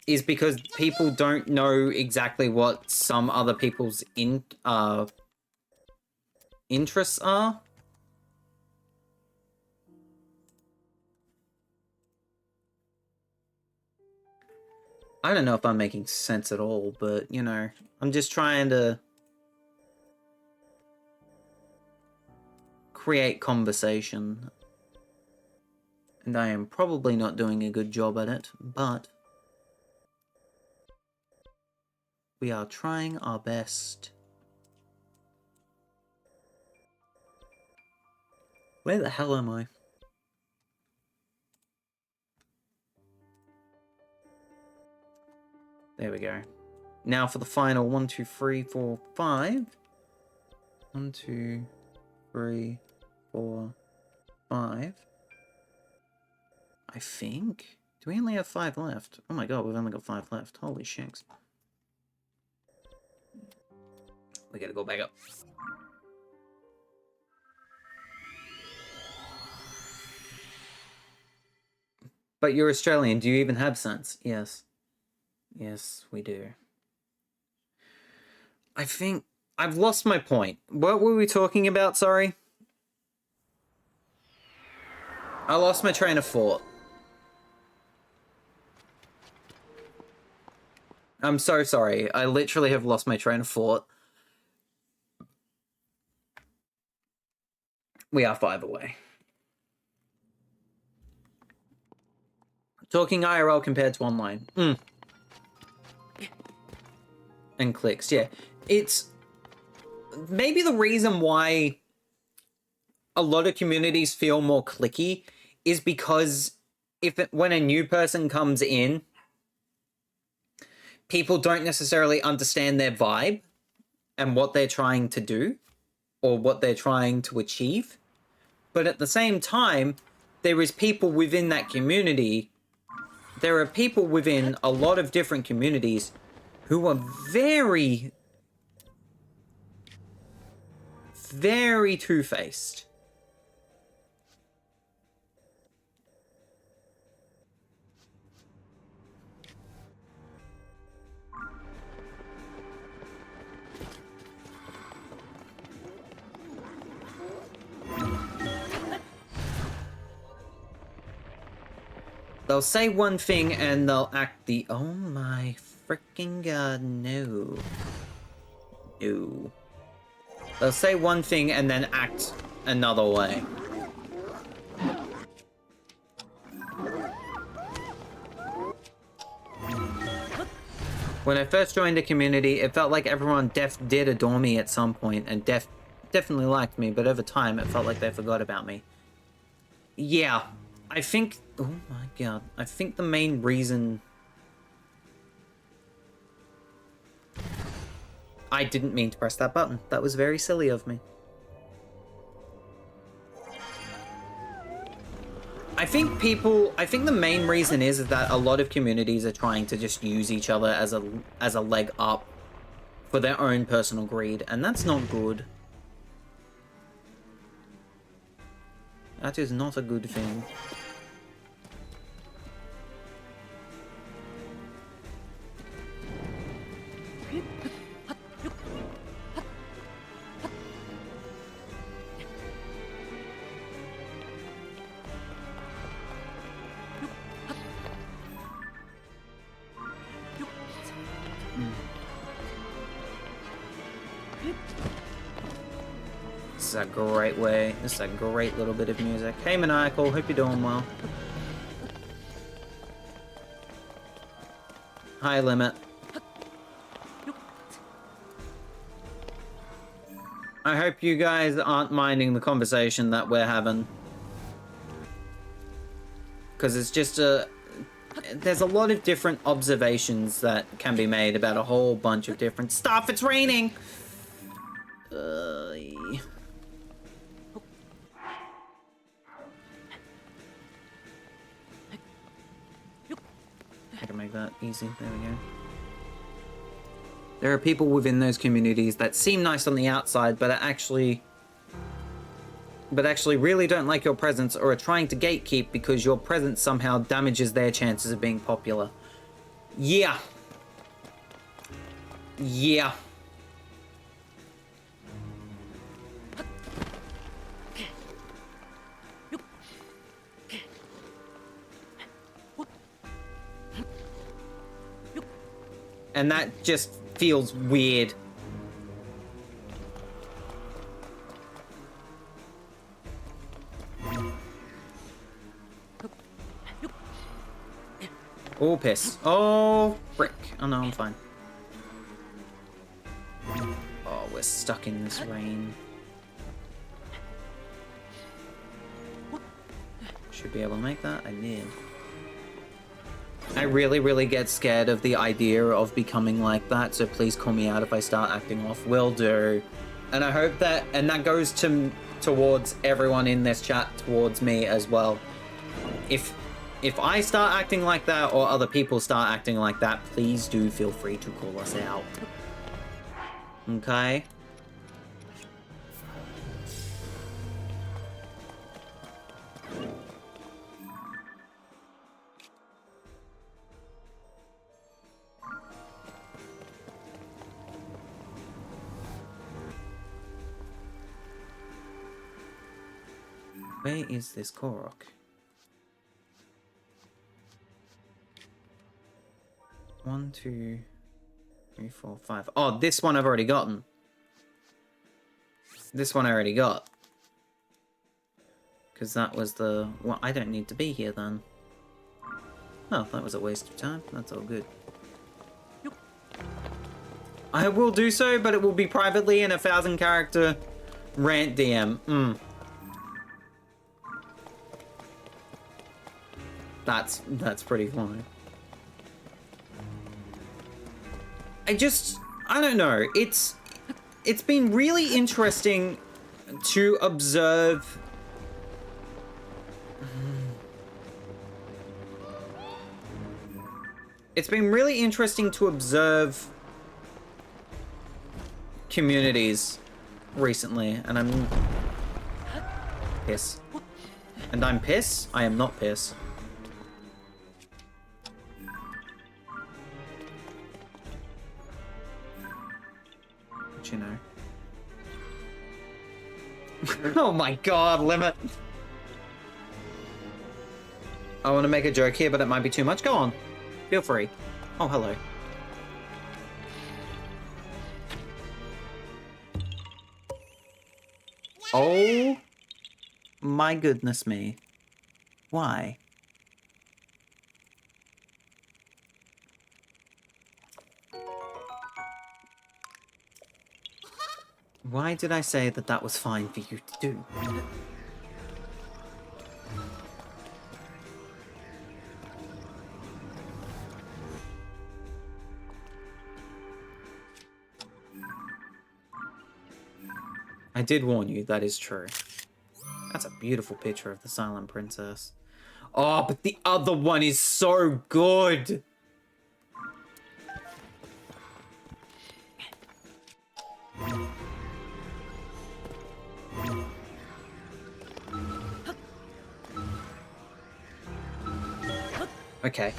S1: Is because people don't know exactly what some other people's interests are. I don't know if I'm making sense at all, but, you know, I'm just trying to create conversation. And I am probably not doing a good job at it, but we are trying our best. Where the hell am I? There we go. Now for the final 1, 2, 3, 4, 5. 1, 2, 3, 4, 5. I think. Do we only have 5 left? Oh my god, we've only got 5 left. Holy shit. We gotta go back up. But you're Australian. Do you even have sense? Yes. Yes, we do. I think I've lost my point. What were we talking about? Sorry. I lost my train of thought. I'm so sorry. I literally have lost my train of thought. We are 5 away. Talking IRL compared to online. And clicks, yeah. It's maybe the reason why a lot of communities feel more clicky is because when a new person comes in, people don't necessarily understand their vibe and what they're trying to do or what they're trying to achieve. But at the same time, there is people within that community. There are people within a lot of different communities who are very, very two-faced. They'll say one thing and they'll act the, oh my freaking god, no. No. They'll say one thing and then act another way. When I first joined the community, it felt like everyone did adore me at some point and definitely liked me, but over time it felt like they forgot about me. Yeah. I think, oh my god, I think the main reason... I didn't mean to press that button. That was very silly of me. I think the main reason is that a lot of communities are trying to just use each other as a leg up for their own personal greed, and that's not good. That is not a good thing. This is a great way. This is a great little bit of music. Hey, Maniacal. Hope you're doing well. Hi, Limit. I hope you guys aren't minding the conversation that we're having. Because it's just there's a lot of different observations that can be made about a whole bunch of different stuff. It's raining! I can make that easy. There we go. There are people within those communities that seem nice on the outside, but actually really don't like your presence or are trying to gatekeep because your presence somehow damages their chances of being popular. Yeah. Yeah. And that just feels weird. Oh, piss. Oh, frick. Oh, no, I'm fine. Oh, we're stuck in this rain. Should be able to make that. I did. I really get scared of the idea of becoming like that, so please call me out if I start acting off. Will do. And I hope that, and that goes towards everyone in this chat, towards me as well. If I start acting like that, or other people start acting like that, please do feel free to call us out. Okay? Where is this Korok? 1, 2, 3, 4, 5. Oh, this one I've already gotten. This one I already got. Because that was the... Well, I don't need to be here then. Oh, that was a waste of time. That's all good. I will do so, but it will be privately in a 1,000-character rant DM. That's pretty funny. I don't know, it's been really interesting to observe. It's been really interesting to observe communities recently, and I'm piss. And I'm piss? I am not piss. But you know. Oh my god, limit. I want to make a joke here, but it might be too much. Go on. Feel free. Oh, hello. Oh my goodness me. Why? Why did I say that that was fine for you to do? I did warn you, that is true. That's a beautiful picture of the Silent Princess. Oh, but the other one is so good! Okay.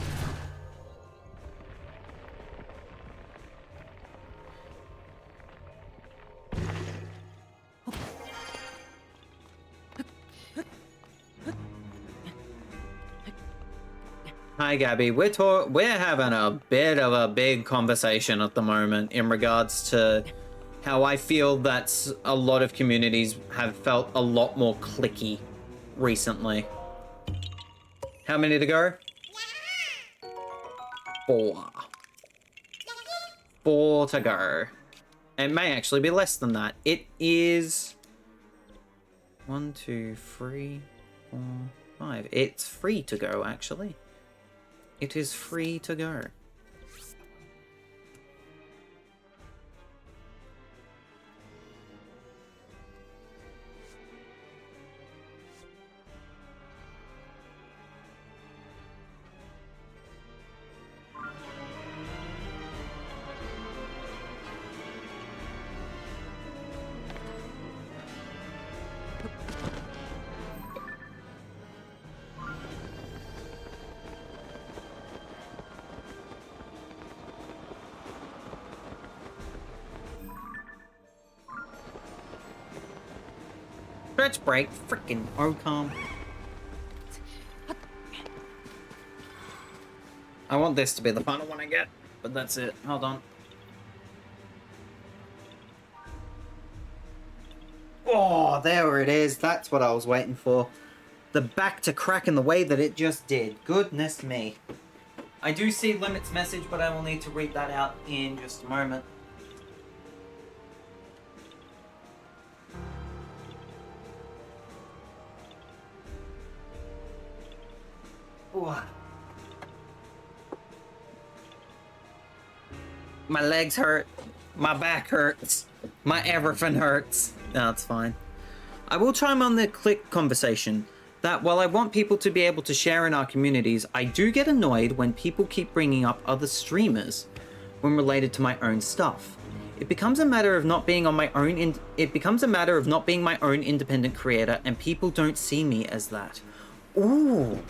S1: Hi, Gabby. We're having a bit of a big conversation at the moment in regards to how I feel that a lot of communities have felt a lot more cliquey recently. How many to go? 4. 4 to go. It may actually be less than that. It is 1, 2, 3, 4, 5. It's free to go, actually. It is free to go. Stretch break, frickin' Ocom. I want this to be the final one I get, but that's it. Hold on. Oh, there it is. That's what I was waiting for. The back to crack in the way that it just did. Goodness me. I do see Limit's message, but I will need to read that out in just a moment. Ooh. My legs hurt. My back hurts. My everything hurts. No, it's fine. I will chime on the click conversation that while I want people to be able to share in our communities, I do get annoyed when people keep bringing up other streamers when related to my own stuff. It becomes a matter of not being on my own. It becomes a matter of not being my own independent creator, and people don't see me as that. Ooh.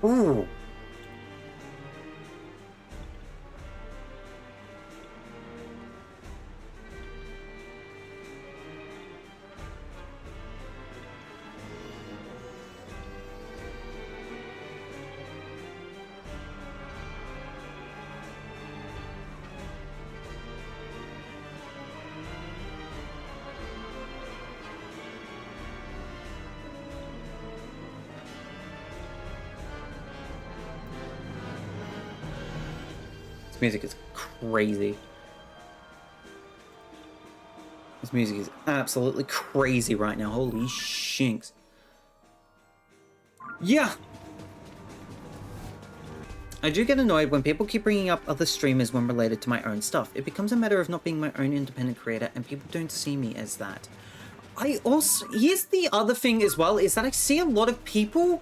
S1: Ooh. This music is crazy. This music is absolutely crazy right now. Holy shinks. Yeah! I do get annoyed when people keep bringing up other streamers when related to my own stuff. It becomes a matter of not being my own independent creator, and people don't see me as that. I also... Here's the other thing as well, is that I see a lot of people...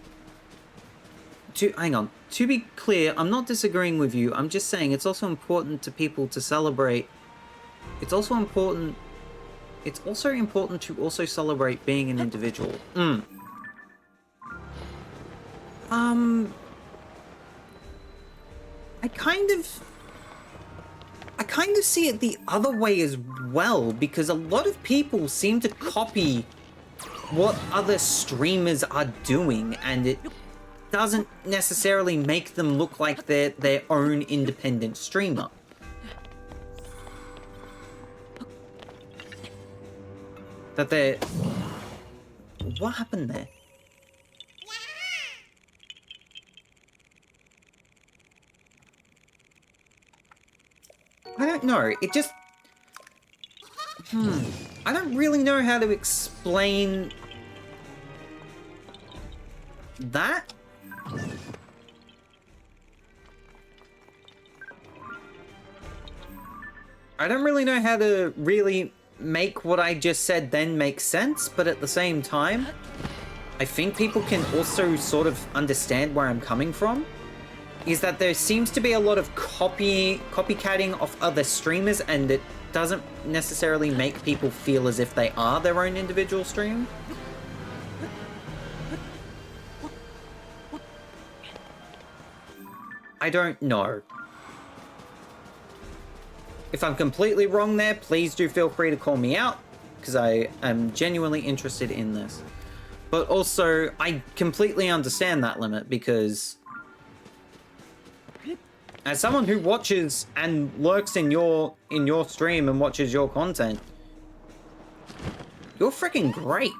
S1: Hang on. To be clear, I'm not disagreeing with you. I'm just saying it's also important to people to celebrate. It's also important to also celebrate being an individual. I kind of see it the other way as well, because a lot of people seem to copy what other streamers are doing, and it doesn't necessarily make them look like they're their own independent streamer. That they're... What happened there? I don't know, it just... I don't really know how to explain... that? I don't really know how to really make what I just said then make sense, but at the same time, I think people can also sort of understand where I'm coming from. Is that there seems to be a lot of copycatting of other streamers, and it doesn't necessarily make people feel as if they are their own individual stream. I don't know. If I'm completely wrong there, please do feel free to call me out, because I am genuinely interested in this. But also, I completely understand that limit, because as someone who watches and lurks in your stream and watches your content, you're freaking great.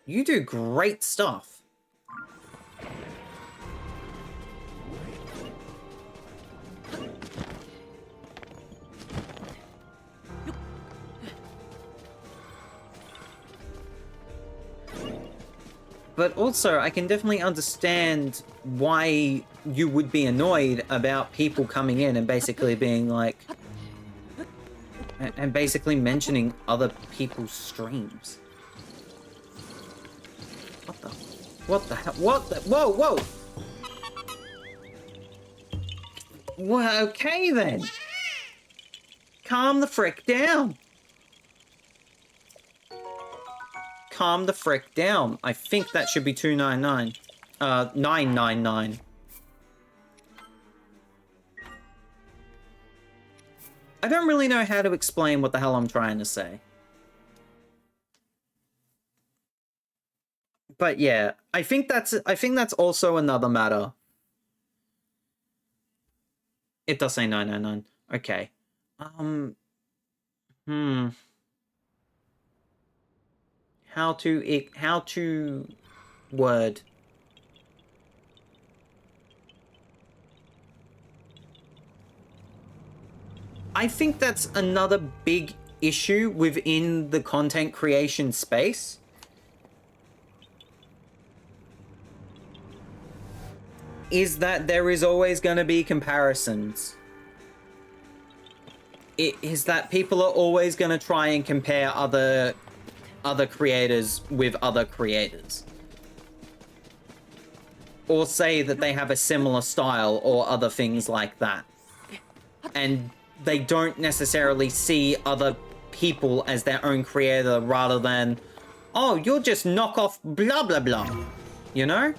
S1: You do great stuff. But also, I can definitely understand why you would be annoyed about people coming in and basically being like... and basically mentioning other people's streams. What the hell? What the... Whoa, whoa! Well, okay then. Calm the frick down. Calm the frick down. I think that should be 299. 999. I don't really know how to explain what the hell I'm trying to say. But yeah, I think that's also another matter. It does say 999. Okay. How to word. I think that's another big issue within the content creation space. Is that there is always going to be comparisons. It is that people are always going to try and compare other creators with other creators. Or say that they have a similar style or other things like that. And they don't necessarily see other people as their own creator rather than, oh, you're just knockoff blah blah blah. You know?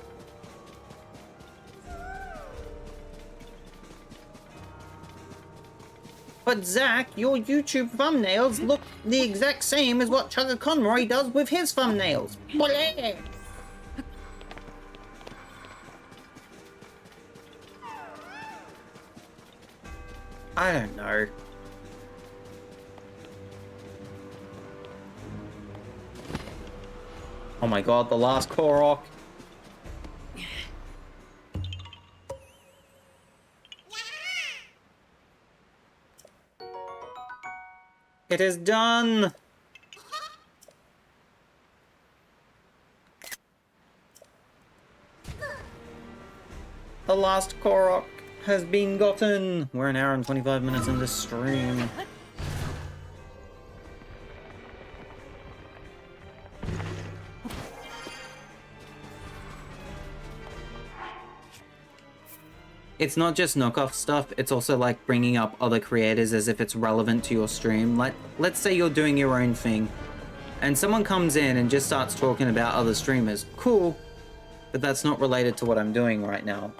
S1: But Zach, your YouTube thumbnails look the exact same as what Chugga Conroy does with his thumbnails. I don't know. Oh my god, the last Korok. It is done! The last Korok has been gotten. We're an hour and 25 minutes into stream. It's not just knockoff stuff, it's also like bringing up other creators as if it's relevant to your stream. Like, let's say you're doing your own thing, and someone comes in and just starts talking about other streamers. Cool, but that's not related to what I'm doing right now.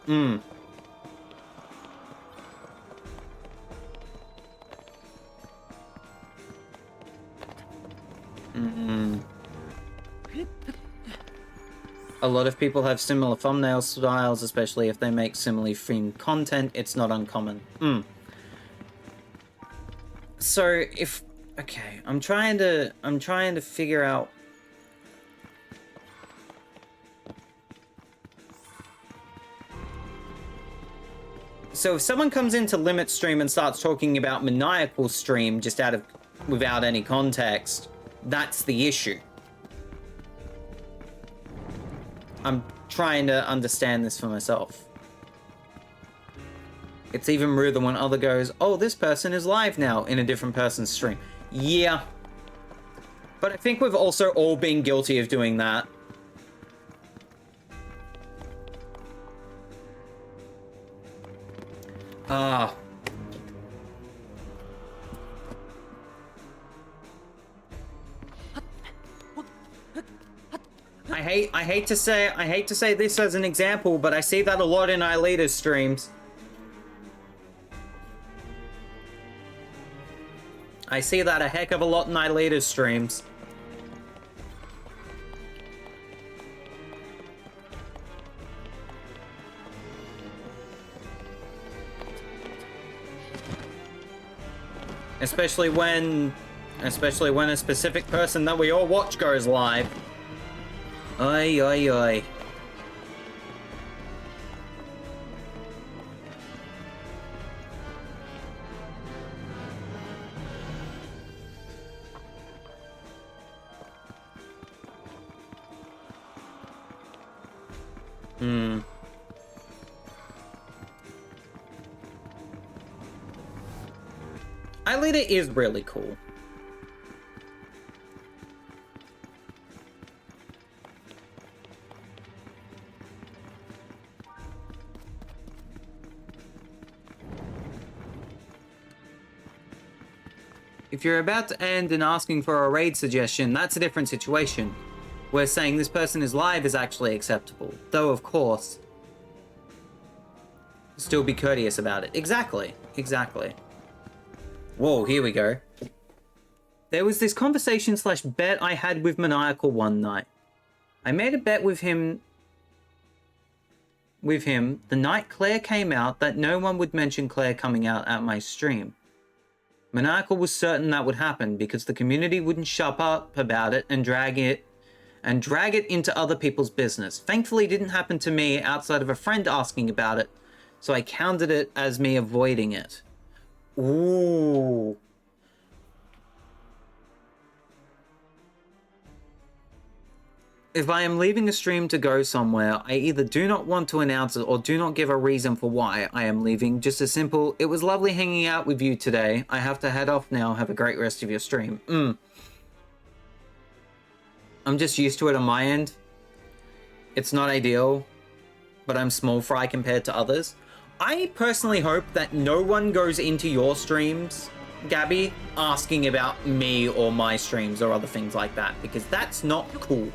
S1: A lot of people have similar thumbnail styles, especially if they make similarly themed content. It's not uncommon. So if okay, I'm trying to figure out. So if someone comes into Limit Stream and starts talking about Maniacal Stream just without any context, that's the issue. I'm trying to understand this for myself. It's even ruder when other goes, oh, this person is live now in a different person's stream. Yeah. But I think we've also all been guilty of doing that. I hate to say this as an example, but I see that a lot in Ilea's streams. I see that a heck of a lot in Ilea's streams. Especially when a specific person that we all watch goes live. Oi, oi, oi. Ilea's is really cool. If you're about to end and asking for a raid suggestion, that's a different situation. Where saying this person is live is actually acceptable. Though, of course, still be courteous about it. Exactly. Exactly. Whoa, here we go. There was this conversation / bet I had with Maniacal one night. I made a bet with him the night Claire came out that no one would mention Claire coming out at my stream. Maniacal was certain that would happen because the community wouldn't shut up about it and drag it into other people's business. Thankfully, it didn't happen to me outside of a friend asking about it, so I counted it as me avoiding it. Ooh. If I am leaving a stream to go somewhere, I either do not want to announce it or do not give a reason for why I am leaving. Just a simple, it was lovely hanging out with you today. I have to head off now. Have a great rest of your stream. I'm just used to it on my end. It's not ideal, but I'm small fry compared to others. I personally hope that no one goes into your streams, Gabby, asking about me or my streams or other things like that, because that's not cool.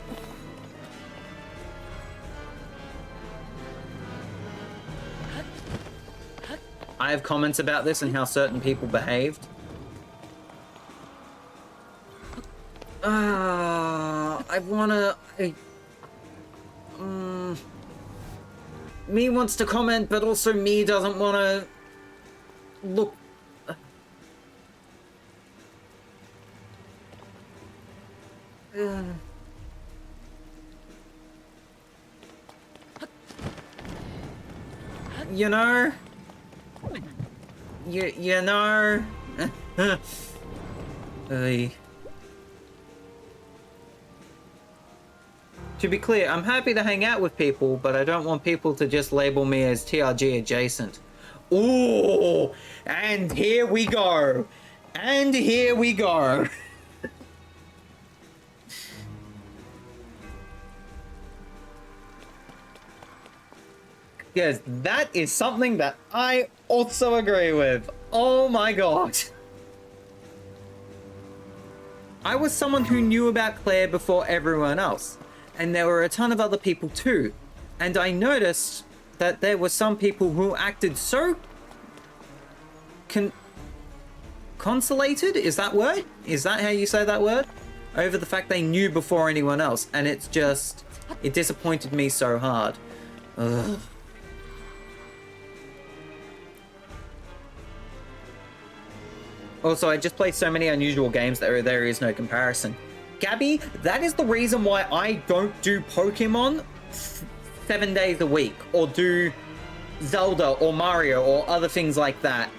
S1: I have comments about this and how certain people behaved. Me wants to comment, but also me doesn't want to look. You know? You know? To be clear, I'm happy to hang out with people, but I don't want people to just label me as TRG adjacent. Ooh, and here we go. And here we go. Yes, that is something that I also agree with. Oh my god. I was someone who knew about Claire before everyone else, and there were a ton of other people too. And I noticed that there were some people who acted so consolated? Is that word? Is that how you say that word? Over the fact they knew before anyone else, and it's just, it disappointed me so hard. Ugh. Also, I just play so many unusual games that there is no comparison. Gabby, that is the reason why I don't do Pokemon 7 days a week, or do Zelda or Mario or other things like that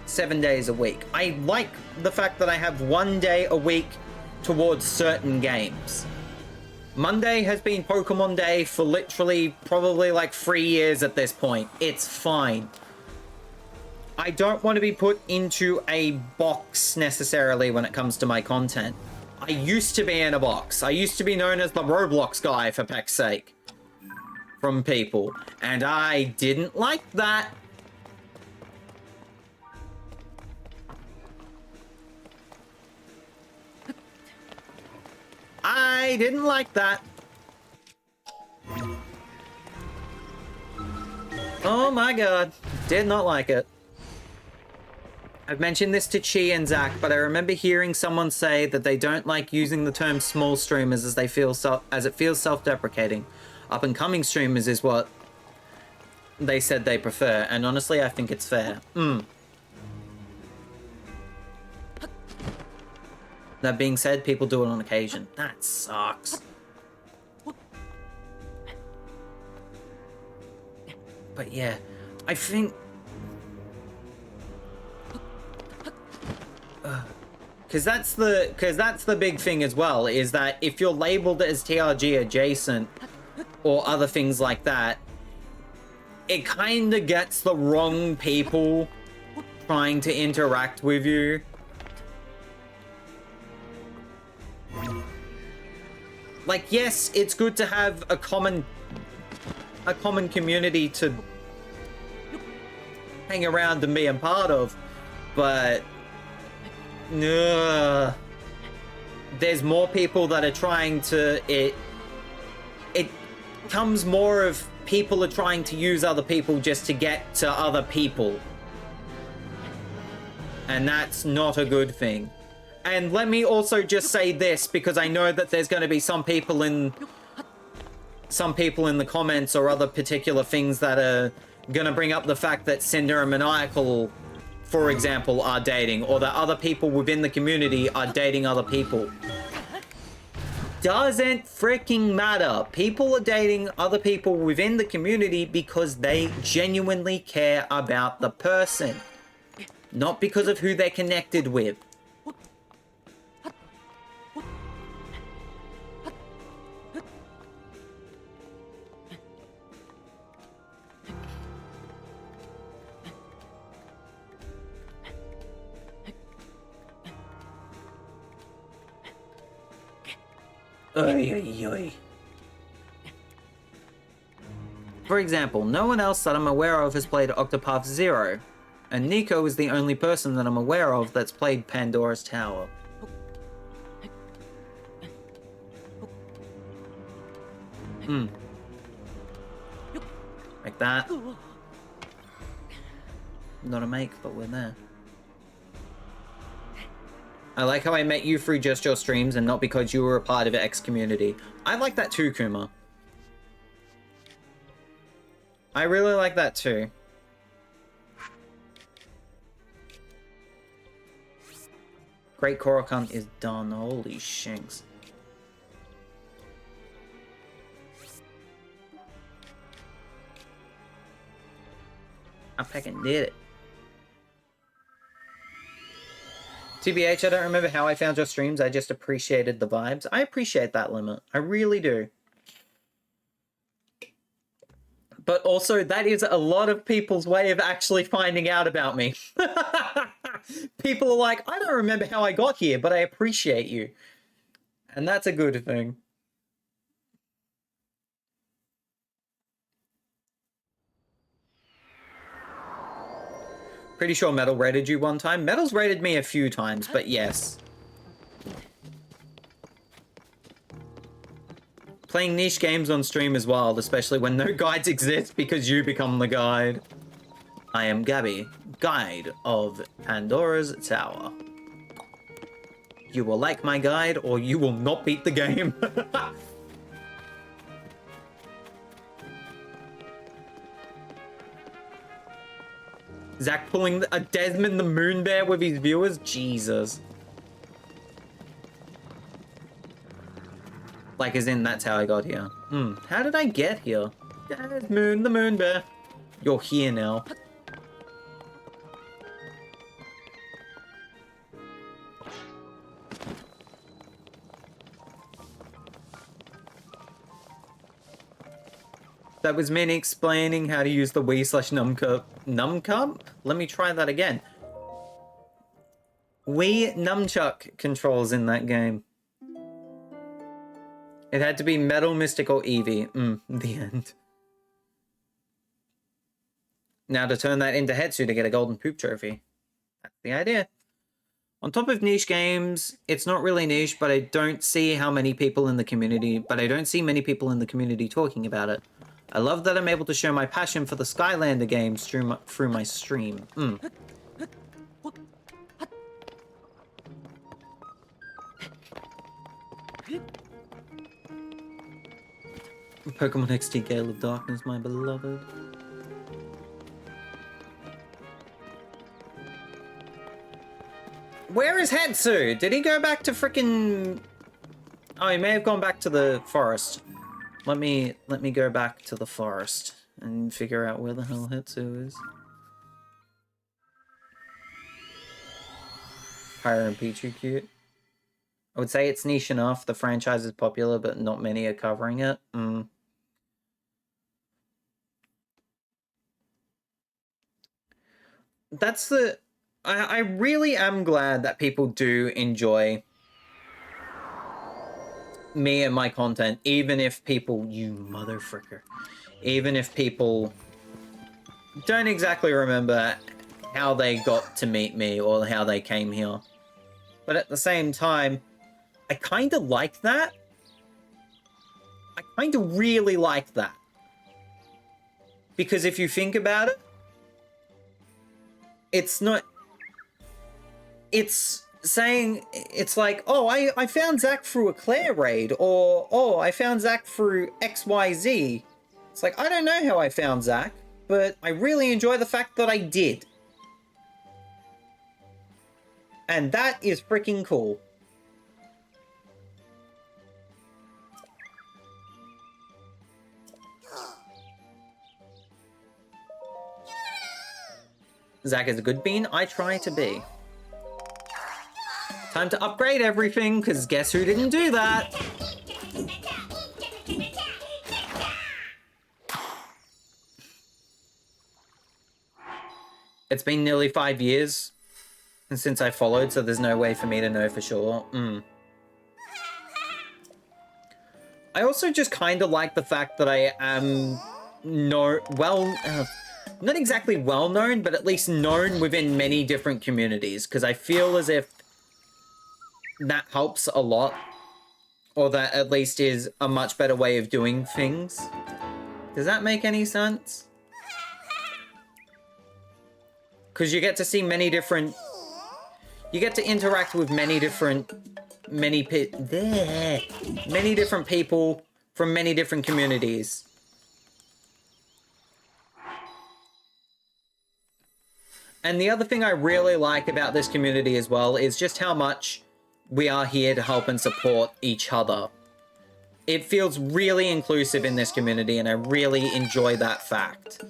S1: 7 days a week. I like the fact that I have 1 day a week towards certain games. Monday has been Pokemon Day for literally probably like 3 years at this point. It's fine. I don't want to be put into a box necessarily when it comes to my content. I used to be in a box. I used to be known as the Roblox guy, for peck's sake, from people. And I didn't like that. I didn't like that. Oh my god. Did not like it. I've mentioned this to Chi and Zach, but I remember hearing someone say that they don't like using the term small streamers as it feels self-deprecating. Up-and-coming streamers is what they said they prefer, and honestly, I think it's fair. That being said, people do it on occasion. That sucks. But yeah, I think... Because that's the big thing as well, is that if you're labeled as TRG adjacent or other things like that, it kind of gets the wrong people trying to interact with you. Like, yes, it's good to have a common community to hang around and be a part of, but there's more people that are trying to... It comes more of people are trying to use other people just to get to other people. And that's not a good thing. And let me also just say this, because I know that there's going to be some people in the comments or other particular things that are going to bring up the fact that Cinder and Maniacal, for example, are dating, or that other people within the community are dating other people. Doesn't freaking matter. People are dating other people within the community because they genuinely care about the person, not because of who they're connected with. Oy, oy, oy. For example, no one else that I'm aware of has played Octopath Zero, and Nico is the only person that I'm aware of that's played Pandora's Tower. Like that. Not a make, but we're there. I like how I met you through just your streams and not because you were a part of X community. I like that too, Kuma. I really like that too. Great Korok Hunt is done. Holy shinks. I fucking did it. TBH, I don't remember how I found your streams. I just appreciated the vibes. I appreciate that, Limit. I really do. But also, that is a lot of people's way of actually finding out about me. People are like, I don't remember how I got here, but I appreciate you. And that's a good thing. Pretty sure Metal rated you one time. Metal's rated me a few times, but yes. Playing niche games on stream is wild, especially when no guides exist because you become the guide. I am Gabby, guide of Pandora's Tower. You will like my guide or you will not beat the game. Zach pulling a Desmond the Moon Bear with his viewers? Jesus. Like, as in, that's how I got here. How did I get here? Desmond the Moon Bear. You're here now. That was Min explaining how to use the Wii/Numcup. Numcup? Let me try that again. Wii Nunchuck controls in that game. It had to be Metal, Mystic, or Eevee. The end. Now to turn that into Hetsu to get a golden poop trophy. That's the idea. On top of niche games, it's not really niche, but I don't see how many people in the community, many people in the community talking about it. I love that I'm able to show my passion for the Skylander games through my stream. Pokemon XT Gale of Darkness, my beloved. Where is Hetsu? Did he go back to frickin'... Oh, he may have gone back to the forest. Let me go back to the forest and figure out where the hell Hetsu is. Pyro and Pichu cute. I would say it's niche enough. The franchise is popular, but not many are covering it. That's the... I really am glad that people do enjoy me and my content, even if people... You motherfucker. Even if people don't exactly remember how they got to meet me or how they came here. But at the same time, I kind of like that. I kind of really like that. Because if you think about it, it's not... It's saying... It's like, oh, I found Zach through a Claire raid. Or, oh, I found Zach through XYZ. It's like, I don't know how I found Zach, but I really enjoy the fact that I did. And that is freaking cool. Zach is a good bean. I try to be. Time to upgrade everything, because guess who didn't do that? It's been nearly 5 years since I followed, so there's no way for me to know for sure. I also just kind of like the fact that I am not exactly well known, but at least known within many different communities, because I feel as if that helps a lot, or that at least is a much better way of doing things. Does that make any sense? Because you get to see many different... You get to interact with many different people from many different communities. And the other thing I really like about this community as well is just how much we are here to help and support each other. It feels really inclusive in this community, and I really enjoy that fact.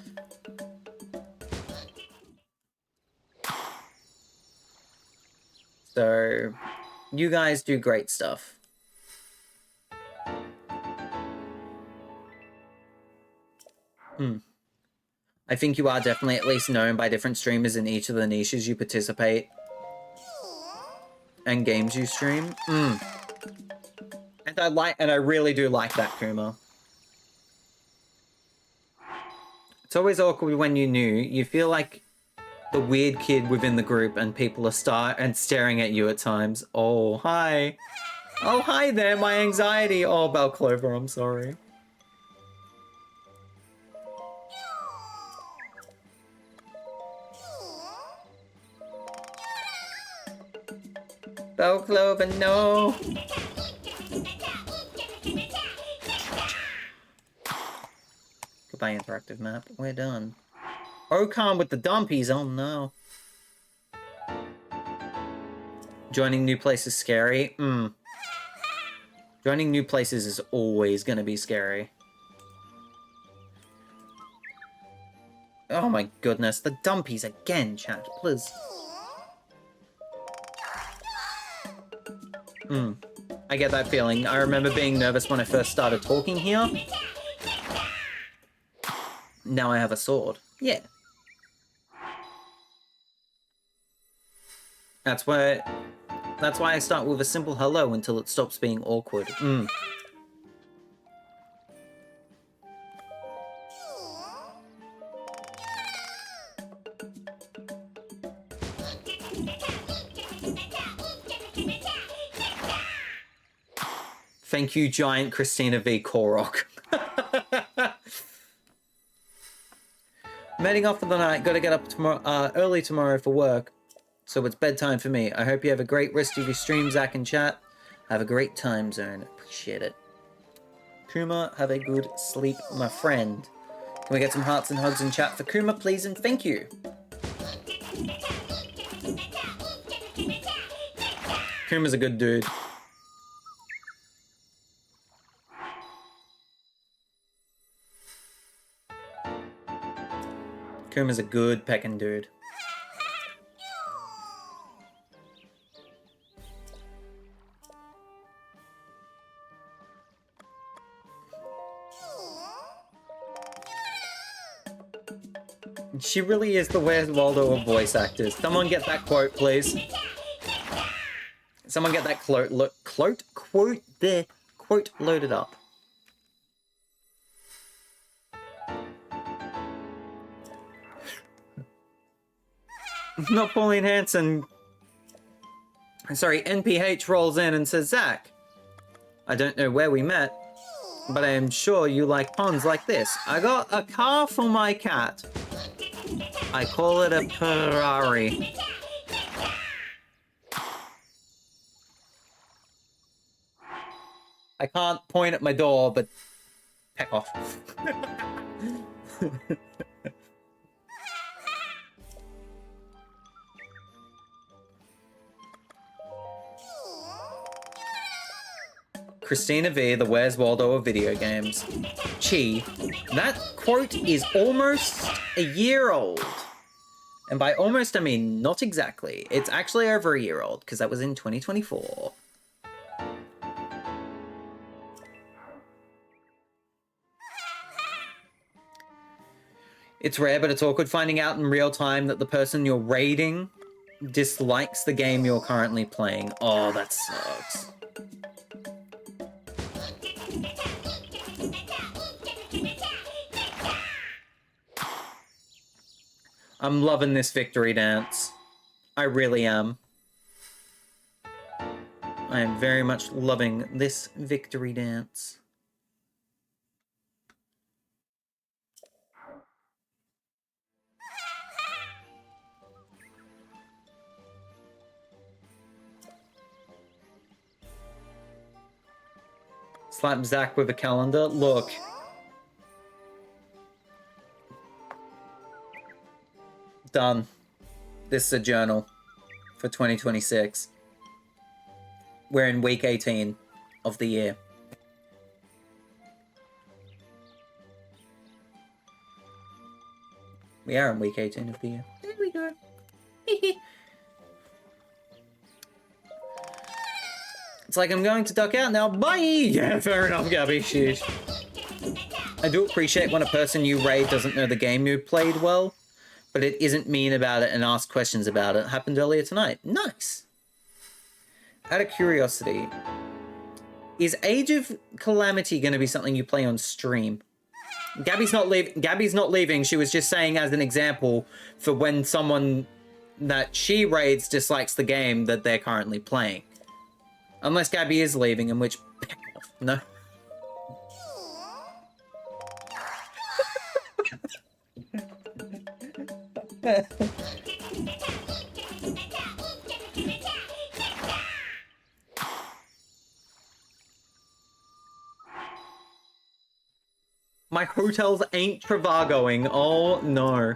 S1: So, you guys do great stuff. I think you are definitely at least known by different streamers in each of the niches you participate and games you stream. And I really do like that, Kuma. It's always awkward when you're new. You feel like the weird kid within the group and people are staring at you at times. Oh, hi. Oh, hi there, my anxiety. Oh, Balclover, I'm sorry. Balclover, no. Goodbye, interactive map. We're done. Okan with the dumpies. Oh, no. Joining new places scary? Joining new places is always gonna be scary. Oh my goodness, the dumpies again, chat, please. I get that feeling. I remember being nervous when I first started talking here. Now I have a sword. Yeah. That's why I start with a simple hello until it stops being awkward. Thank you, giant Christina V. Korok. I'm heading off for the night. Gotta get up tomorrow, early tomorrow for work. So it's bedtime for me. I hope you have a great rest of your stream, Zach and chat. Have a great time zone. Appreciate it. Kuma, have a good sleep, my friend. Can we get some hearts and hugs in chat for Kuma, please, and thank you. Kuma's a good dude. Kuma's a good peckin' dude. She really is the Where's Waldo of voice actors. Someone get that quote, please. Someone get that quote loaded up. Not Pauline Hanson. Sorry, NPH rolls in and says, Zach, I don't know where we met, but I am sure you like puns like this. I got a car for my cat. I call it a Ferrari. I can't point at my door, but heck off. Christina V, the Where's Waldo of video games. Chi, that quote is almost a year old. And by almost, I mean not exactly. It's actually over a year old, because that was in 2024. It's rare, but it's awkward finding out in real time that the person you're raiding dislikes the game you're currently playing. Oh, that sucks. I'm loving this victory dance. I really am. I am very much loving this victory dance. Slap Zach with a calendar. Look. Done. This is a journal for 2026. We're in week 18 of the year. We are in week 18 of the year. There we go. Looks like I'm going to duck out now. Bye! Yeah, fair enough, Gabby. Sheesh. I do appreciate when a person you raid doesn't know the game you played well, but it isn't mean about it and asks questions about it. Happened earlier tonight. Nice. Out of curiosity, is Age of Calamity going to be something you play on stream? Gabby's not leaving. She was just saying as an example for when someone that she raids dislikes the game that they're currently playing. Unless Gabby is leaving, in which... No. My hotels ain't Trivagoing. Oh, no.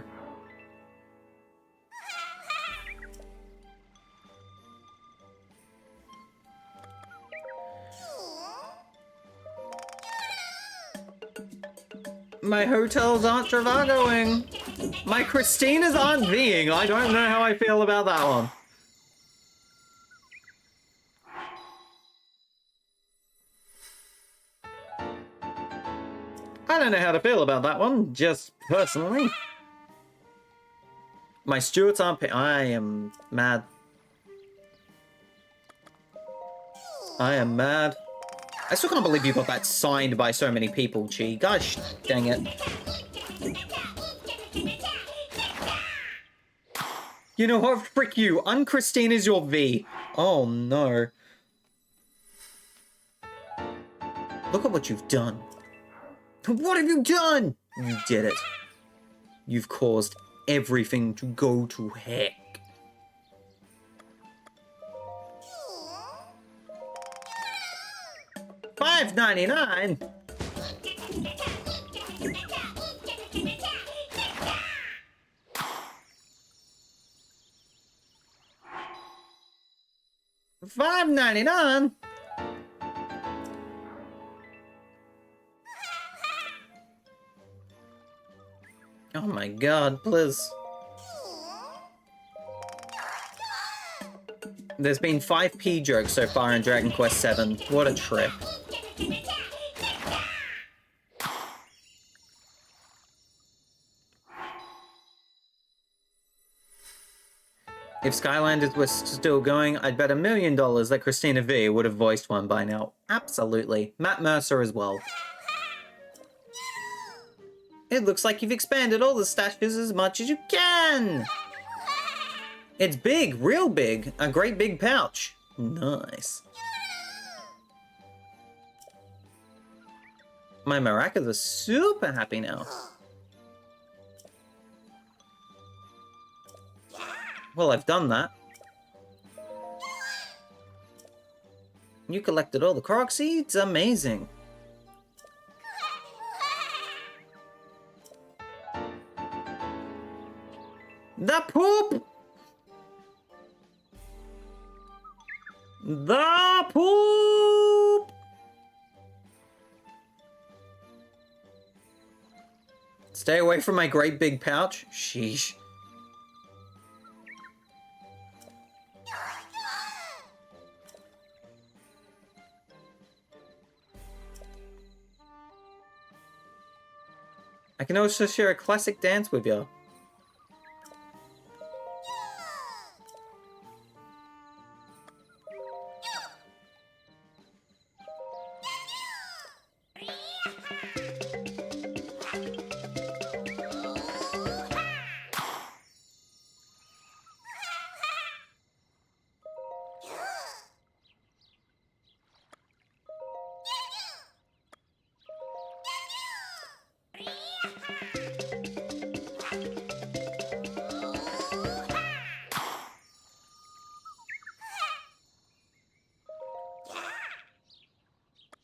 S1: My hotels aren't Trivagoing. My Christinas aren't being. I don't know how I feel about that one. I don't know how to feel about that one, just personally. My stewards aren't I am mad. I am mad. I still can't believe you got that signed by so many people, Chi. Gosh, dang it. You know what? Frick you. Unchristine is your V. Oh, no. Look at what you've done. What have you done? You did it. You've caused everything to go to heck. $5.99. $5.99. Oh my god, please. There's been 5p jokes so far in Dragon Quest VII. What a trip. If Skylanders was still going, I'd bet $1 million that Christina V would have voiced one by now. Absolutely. Matt Mercer as well. It looks like you've expanded all the stashes as much as you can! It's big, real big. A great big pouch. Nice. My maracas are super happy now. Well, I've done that. You collected all the Korok seeds? Amazing. The poop! The poop! Stay away from my great big pouch. Sheesh. I can also share a classic dance with you.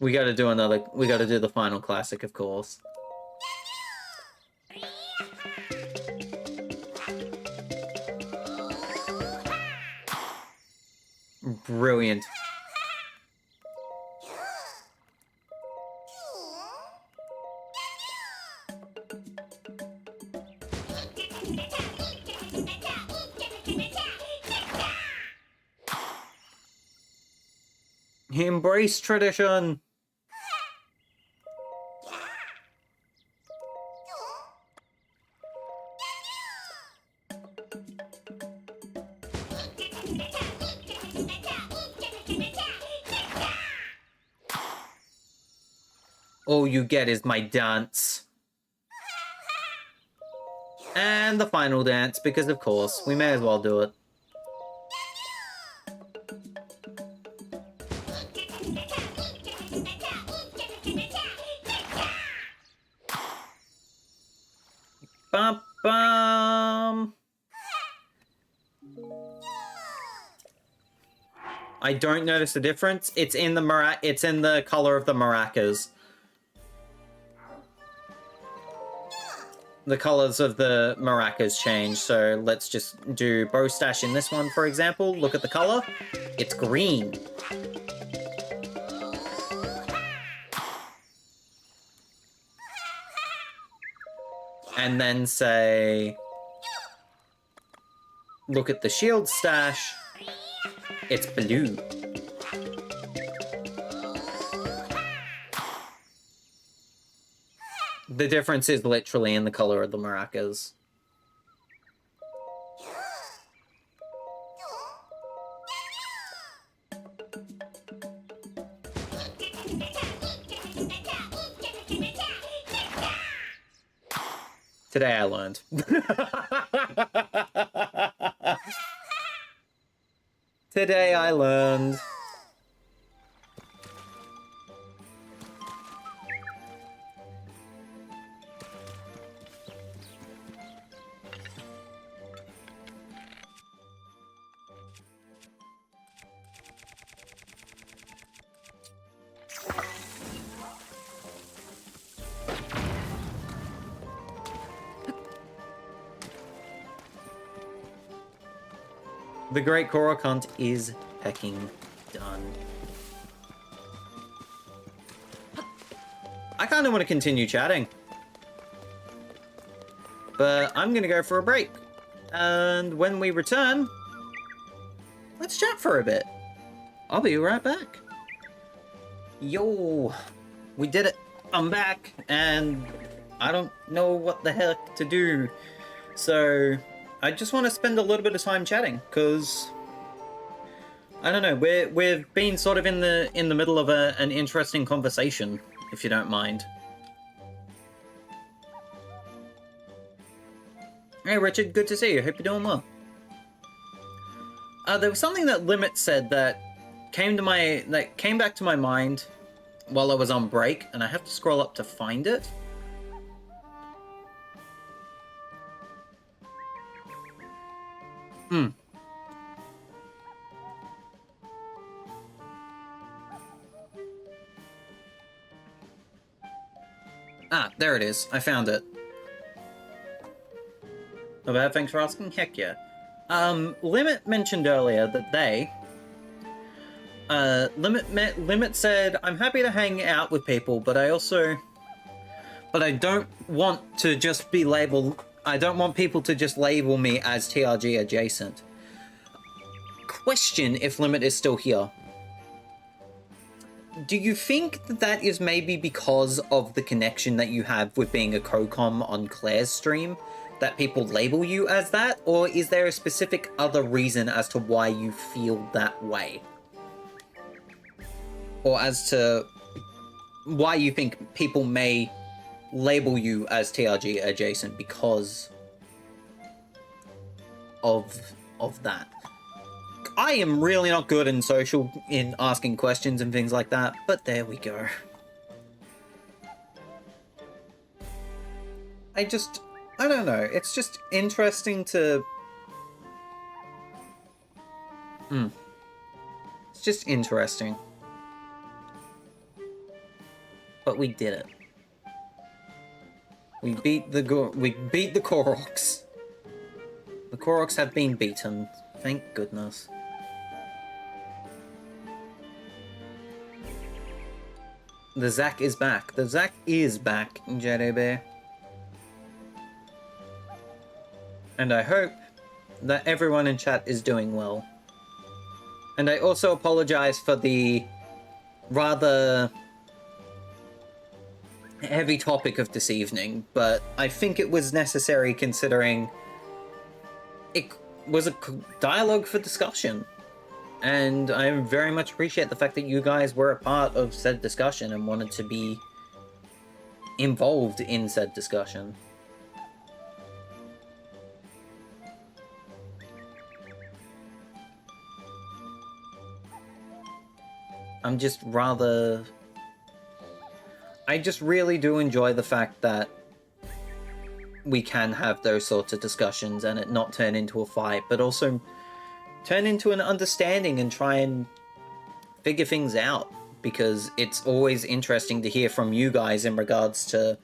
S1: We gotta do another, we gotta do the final classic, of course. Brilliant. Embrace tradition. All you get is my dance. And the final dance, because of course, we may as well do it. Bum bum. I don't notice the difference. It's in the color of the maracas. The colors of the maracas change, so let's just do bow stash in this one, for example. Look at the color. It's green. And then say, look at the shield stash. It's blue. The difference is literally in the color of the maracas. Today I learned. Today I learned. The Great Korok Hunt is hecking done. I kind of want to continue chatting. But I'm going to go for a break. And when we return, let's chat for a bit. I'll be right back. Yo, we did it. I'm back, and I don't know what the heck to do. So I just want to spend a little bit of time chatting, because I don't know, we've been sort of in the middle of an interesting conversation, if you don't mind. Hey Richard, good to see you. Hope you're doing well. There was something that Limit said that came back to my mind while I was on break, and I have to scroll up to find it. Ah, there it is. I found it. Not bad, thanks for asking. Heck yeah. Limit mentioned earlier that Limit said, I'm happy to hang out with people, but I don't want to just be labeled, I don't want people to just label me as TRG adjacent. Question if Limit is still here. Do you think that is maybe because of the connection that you have with being a co-com on Claire's stream, that people label you as that, or is there a specific other reason as to why you feel that way? Or as to why you think people may label you as TRG adjacent because of that? I am really not good in asking questions and things like that, but there we go. I don't know, it's just interesting to... It's just interesting. But we did it. We beat the Koroks. The Koroks have been beaten, thank goodness. The Zack is back. The Zack is back, JDB. And I hope that everyone in chat is doing well. And I also apologize for the rather heavy topic of this evening, but I think it was necessary considering it was a dialogue for discussion. And I very much appreciate the fact that you guys were a part of said discussion and wanted to be involved in said discussion. I'm just rather... I just really do enjoy the fact that we can have those sorts of discussions and it not turn into a fight, but also turn into an understanding and try and figure things out, because it's always interesting to hear from you guys in regards to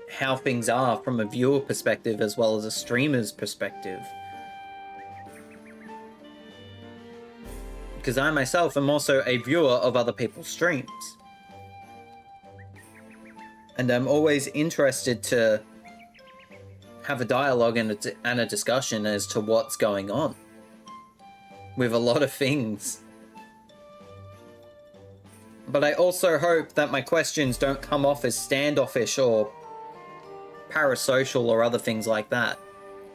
S1: how things are from a viewer perspective as well as a streamer's perspective. Because I myself am also a viewer of other people's streams. And I'm always interested to have a dialogue and a discussion as to what's going on with a lot of things. But I also hope that my questions don't come off as standoffish or parasocial or other things like that.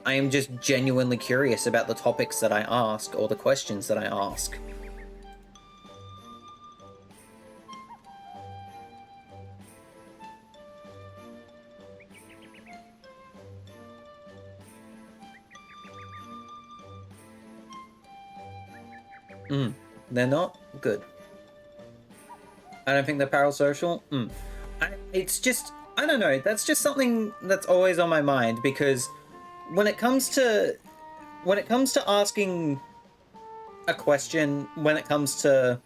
S1: I am just genuinely curious about the topics that I ask or the questions that I ask. They're not? Good. I don't think they're parasocial? It's just... I don't know, that's just something that's always on my mind, because when it comes to asking a question, when it comes to,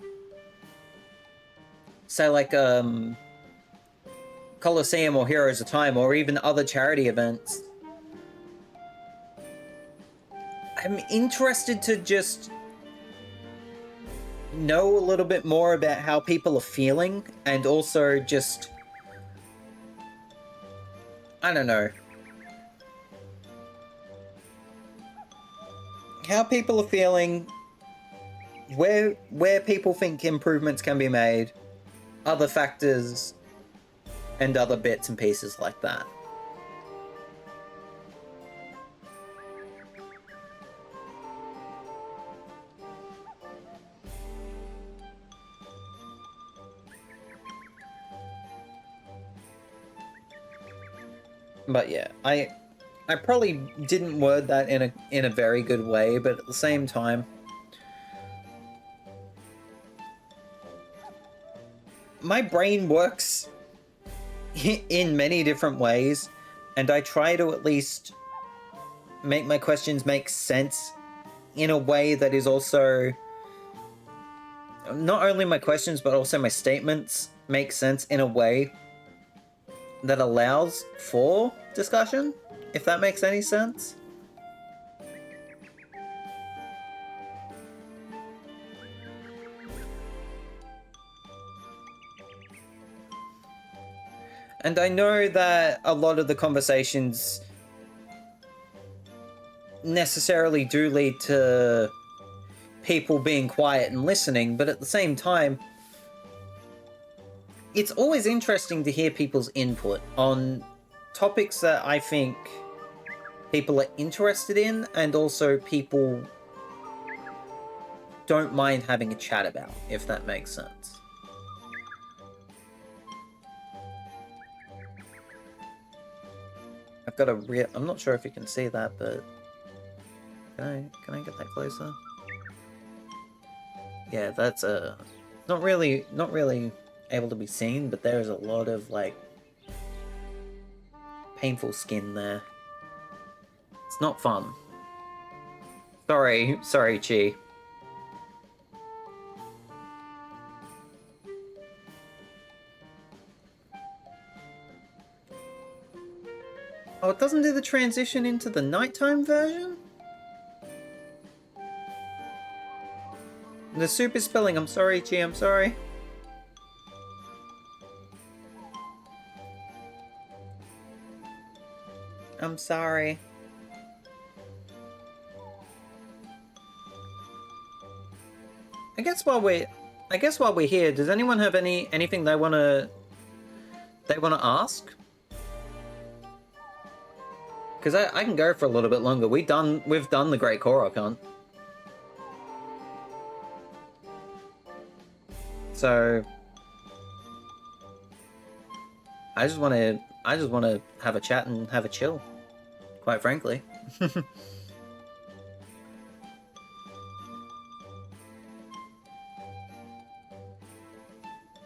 S1: say, like, Coliseum or Heroes of Time, or even other charity events, I'm interested to just know a little bit more about how people are feeling, and also just... I don't know. How people are feeling, where people think improvements can be made, other factors, and other bits and pieces like that. But yeah, I probably didn't word that in a very good way, but at the same time, my brain works in many different ways, and I try to at least make my questions make sense in a way that is also... not only my questions, but also my statements make sense in a way that allows for discussion, if that makes any sense. And I know that a lot of the conversations necessarily do lead to people being quiet and listening, but at the same time, it's always interesting to hear people's input on topics that I think people are interested in, and also people don't mind having a chat about, if that makes sense. I've got a real... I'm not sure if you can see that, but... Can I get that closer? Yeah, that's not really able to be seen, but there's a lot of, like, painful skin there. It's not fun. Sorry, Chi. Oh, it doesn't do the transition into the nighttime version? The super spelling, I'm sorry, Chi, I'm sorry. I'm sorry. guess while we're here, does anyone have anything they wanna ask? Because I can go for a little bit longer. We've done the Great Korok Hunt. So I just want to have a chat and have a chill, quite frankly.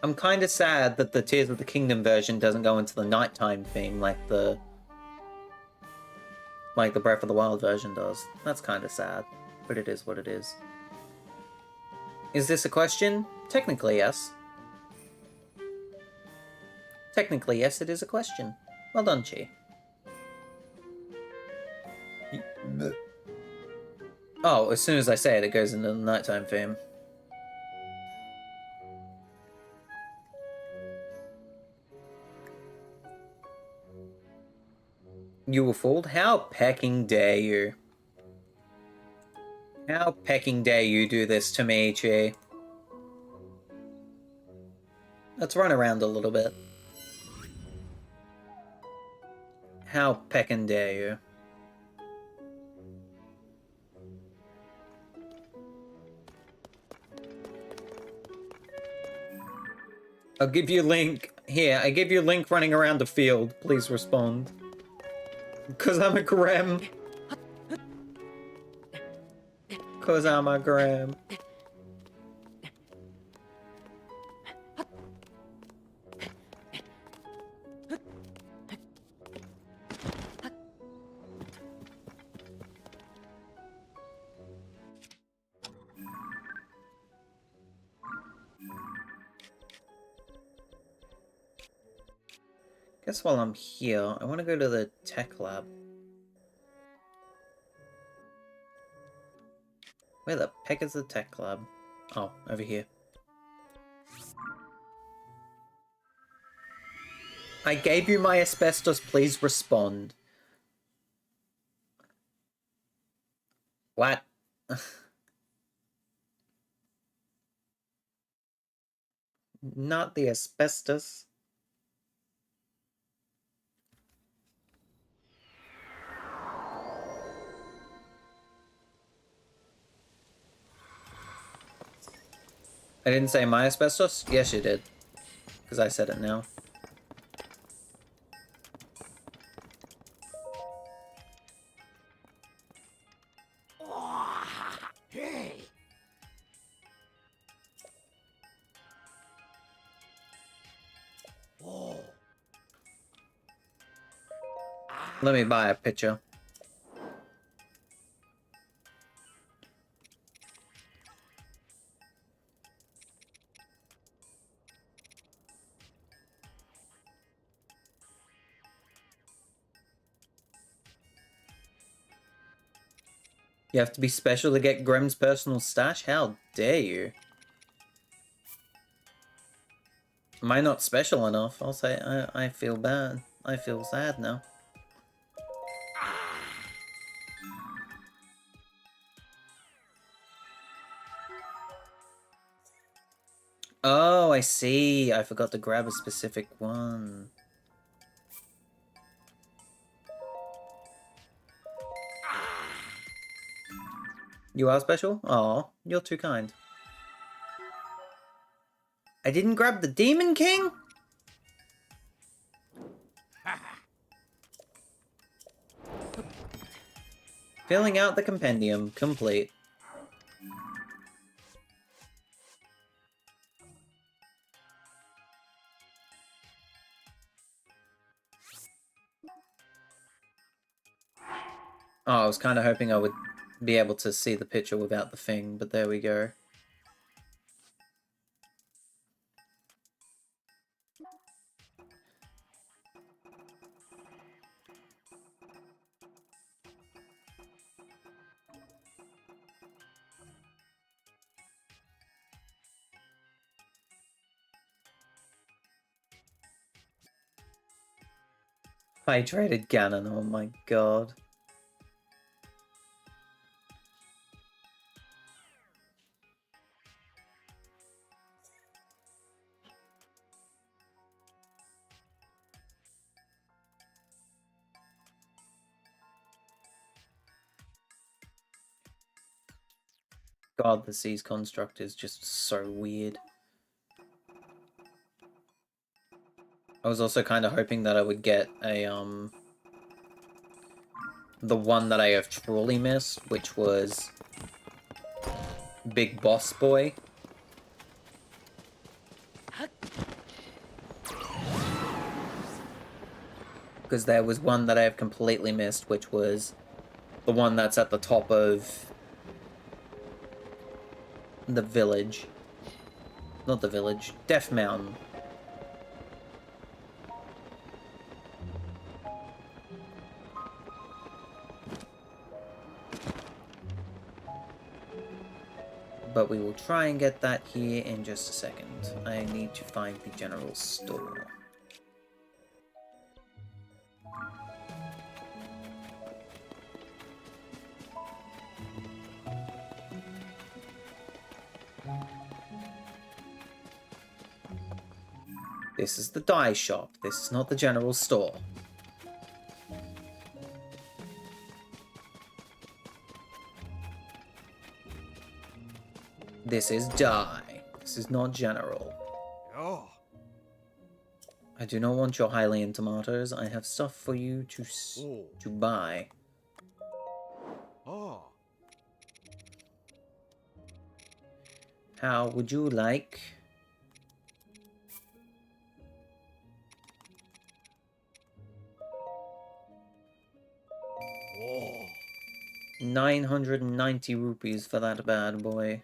S1: I'm kind of sad that the Tears of the Kingdom version doesn't go into the nighttime theme like the Breath of the Wild version does. That's kind of sad, but it is what it is. Is this a question? Technically, yes. Technically, yes, it is a question. Well done, Chi. Oh, as soon as I say it, it goes into the nighttime theme. You were fooled? How pecking dare you? How pecking dare you do this to me, Chi? Let's run around a little bit. How pecking dare you? I'll give you Link. Here, I give you Link running around the field. Please respond. Cause I'm a Grem. Cause I'm a Grem. Guess while I'm here, I want to go to the tech lab. Where the heck is the tech lab? Oh, over here. I gave you my asbestos, please respond. What? Not the asbestos. I didn't say my asbestos? Yes, you did. Because I said it now. Let me buy a picture. You have to be special to get Grem's personal stash? How dare you? Am I not special enough? I'll say I feel bad. I feel sad now. Oh, I see. I forgot to grab a specific one. You are special? Aw, you're too kind. I didn't grab the Demon King? Filling out the compendium. Complete. Oh, I was kind of hoping I would be able to see the picture without the thing, but there we go. Hydrated Ganon, oh my god. God, the Seas construct is just so weird. I was also kind of hoping that I would get a, the one that I have truly missed, which was Big Boss Boy. Because there was one that I have completely missed, which was the one that's at the top of the village. Not the village, Death Mountain. But we will try and get that here in just a second. I need to find the general store. This is the dye shop. This is not the general store. This is dye. This is not general.
S3: Oh.
S1: I do not want your Hylian tomatoes. I have stuff for you to buy.
S3: Oh.
S1: How would you like...
S3: Oh.
S1: 990 rupees for that bad boy.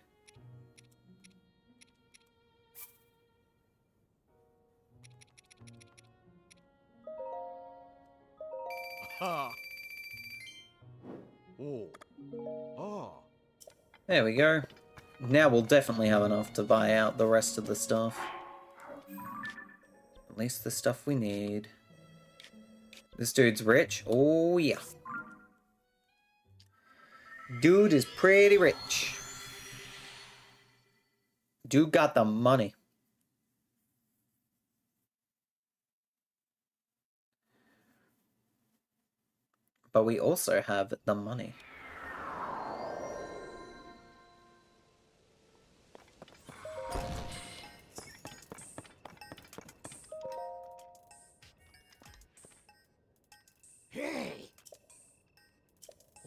S3: Ha. Oh. Oh.
S1: There we go. Now we'll definitely have enough to buy out the rest of the stuff. At least the stuff we need. This dude's rich. Oh, yeah. Dude is pretty rich. Dude got the money. But we also have the money.
S3: Hey.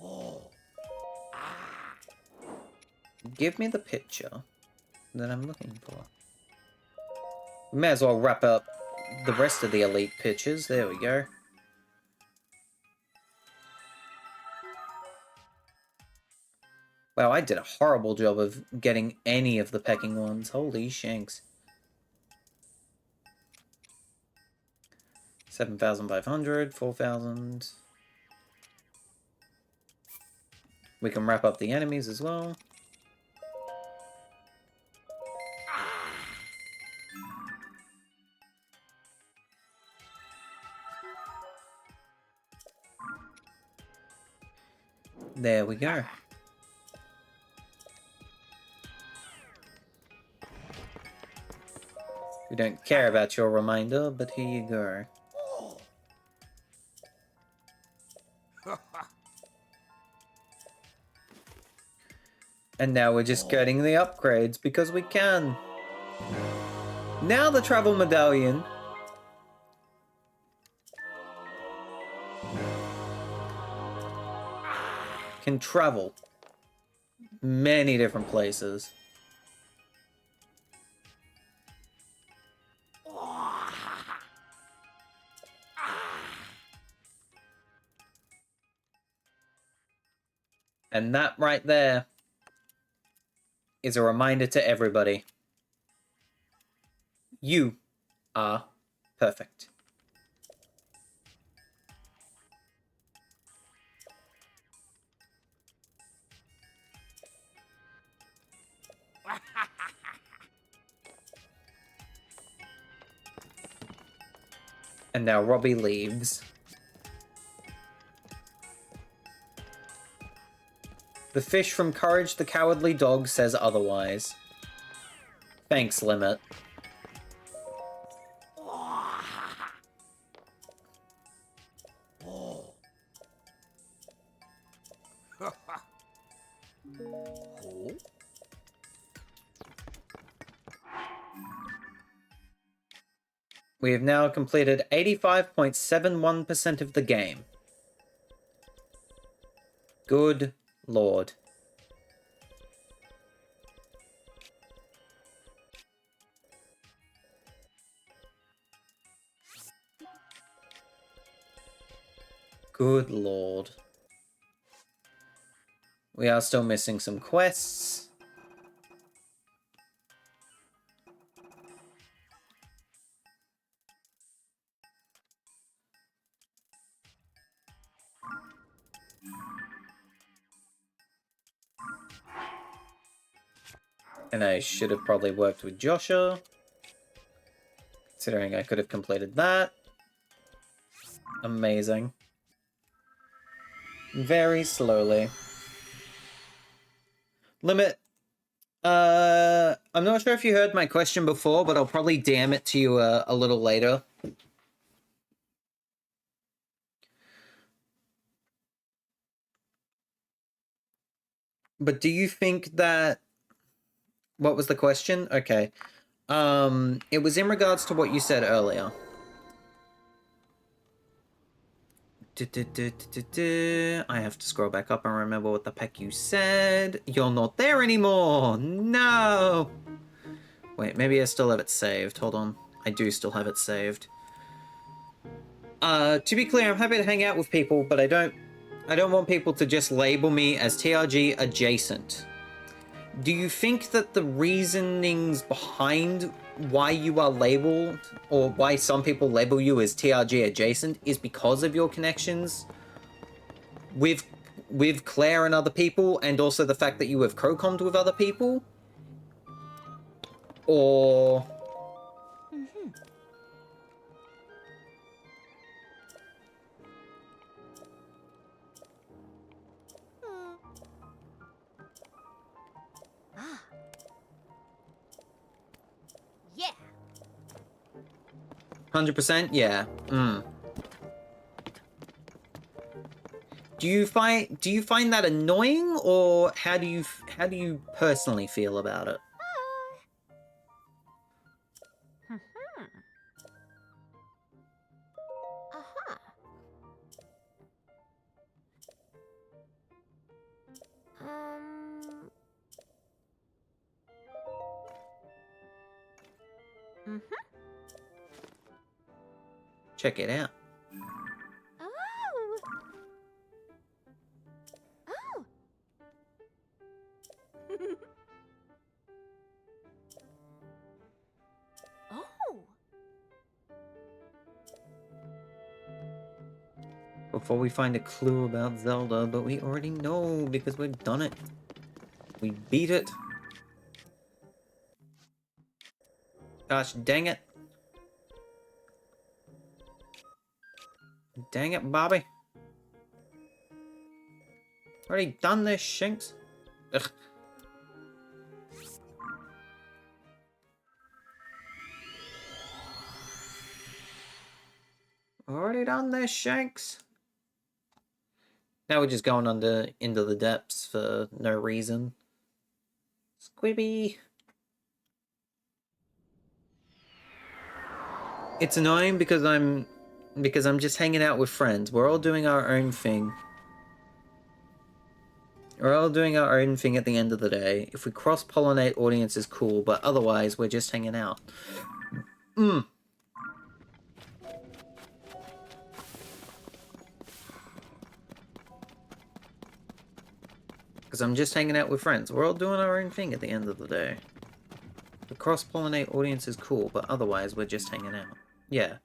S3: Oh. Ah.
S1: Give me the picture that I'm looking for. We may as well wrap up the rest of the elite pictures. There we go. Wow, I did a horrible job of getting any of the pecking ones. Holy shanks. 7,500, 4,000. We can wrap up the enemies as well. There we go. We don't care about your reminder, but here you go. And now we're just getting the upgrades because we can. Now the travel medallion can travel many different places. And that right there is a reminder to everybody. You are perfect. And now Robbie leaves. The fish from Courage the Cowardly Dog says otherwise. Thanks, Limit. We have now completed 85.71% of the game. Good lord. Good lord. We are still missing some quests. And I should have probably worked with Joshua, considering I could have completed that. Amazing. Very slowly. Limit. I'm not sure if you heard my question before, but I'll probably DM it to you a little later. But do you think that... What was the question? Okay. It was in regards to what you said earlier. I have to scroll back up and remember what the heck you said. You're not there anymore! No! Wait, maybe I still have it saved. Hold on. I do still have it saved. To be clear, I'm happy to hang out with people, but I don't want people to just label me as TRG adjacent. Do you think that the reasonings behind why you are labeled, or why some people label you as TRG adjacent, is because of your connections with Claire and other people, and also the fact that you have co-commed with other people? Or...
S4: Yeah.
S1: 100%? Yeah. Do you find that annoying, or how do you personally feel about it?
S4: Aha.
S1: Check it out.
S4: Oh. Oh. Oh.
S1: Before we find a clue about Zelda, but we already know because we've done it. We beat it. Gosh, dang it. Dang it, Bobby. Already done this, Shinx. Ugh. Already done this, Shanks. Now we're just going into the depths for no reason. Squibby. It's annoying because I'm just hanging out with friends. We're all doing our own thing. We're all doing our own thing at the end of the day. If we cross-pollinate, audience is cool, but otherwise we're just hanging out. Because I'm just hanging out with friends. We're all doing our own thing at the end of the day. The cross-pollinate audience is cool, but otherwise we're just hanging out. Yeah.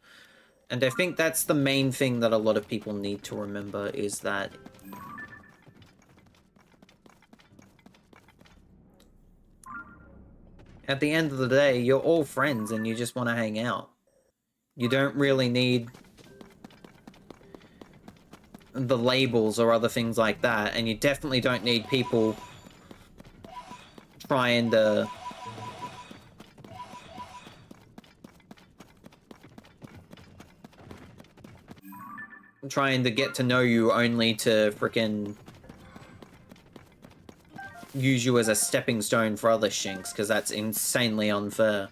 S1: And I think that's the main thing that a lot of people need to remember, is that at the end of the day, you're all friends and you just want to hang out. You don't really need the labels or other things like that, and you definitely don't need people trying to get to know you only to frickin' use you as a stepping stone for other shinks, because that's insanely unfair.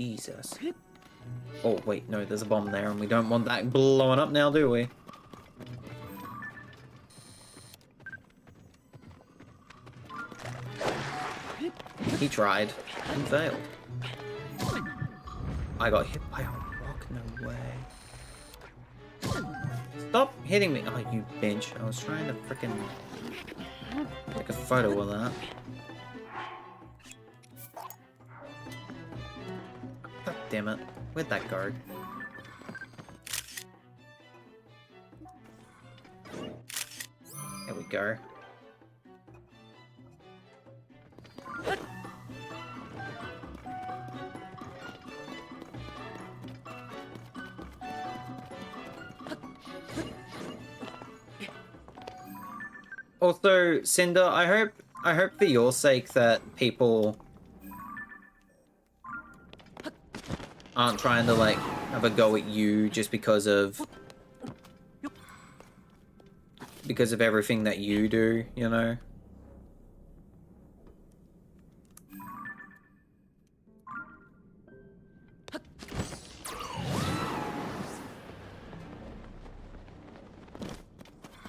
S1: Jesus. Oh, wait, no, there's a bomb there, and we don't want that blowing up now, do we? He tried and failed. I got hit by a rock, no way. Stop hitting me! Oh, you bitch. I was trying to frickin' take a photo of that. God damn it. Where'd that go? There we go. Also, Cinder, I hope for your sake that people aren't trying to, like, have a go at you just because of everything that you do, you know?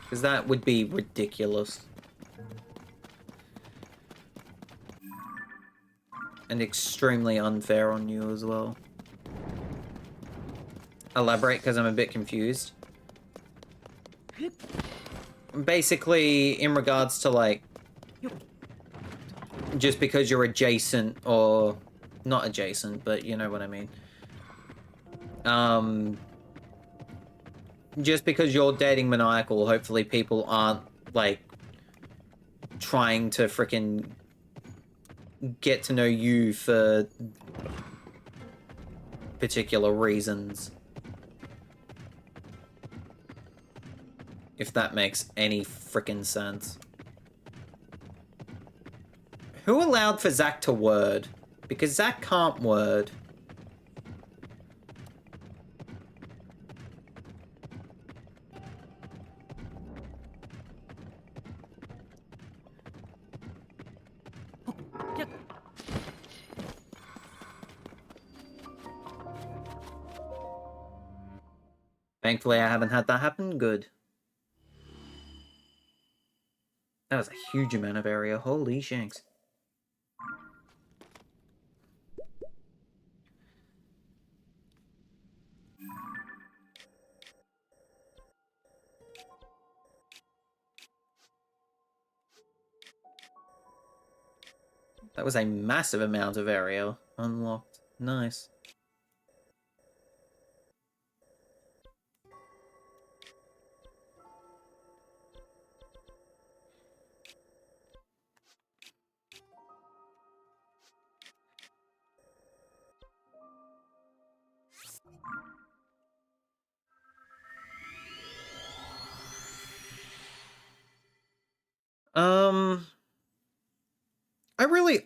S1: Because that would be ridiculous. And extremely unfair on you as well. Elaborate, because I'm a bit confused. Basically, in regards to, like, just because you're adjacent, or not adjacent, but you know what I mean. Just because you're dating Maniacal, hopefully people aren't, like, trying to frickin' get to know you for particular reasons. If that makes any frickin' sense. Who allowed for Zach to word? Because Zach can't word. Thankfully, I haven't had that happen. Good. That was a huge amount of area. Holy shanks. That was a massive amount of area unlocked. Nice.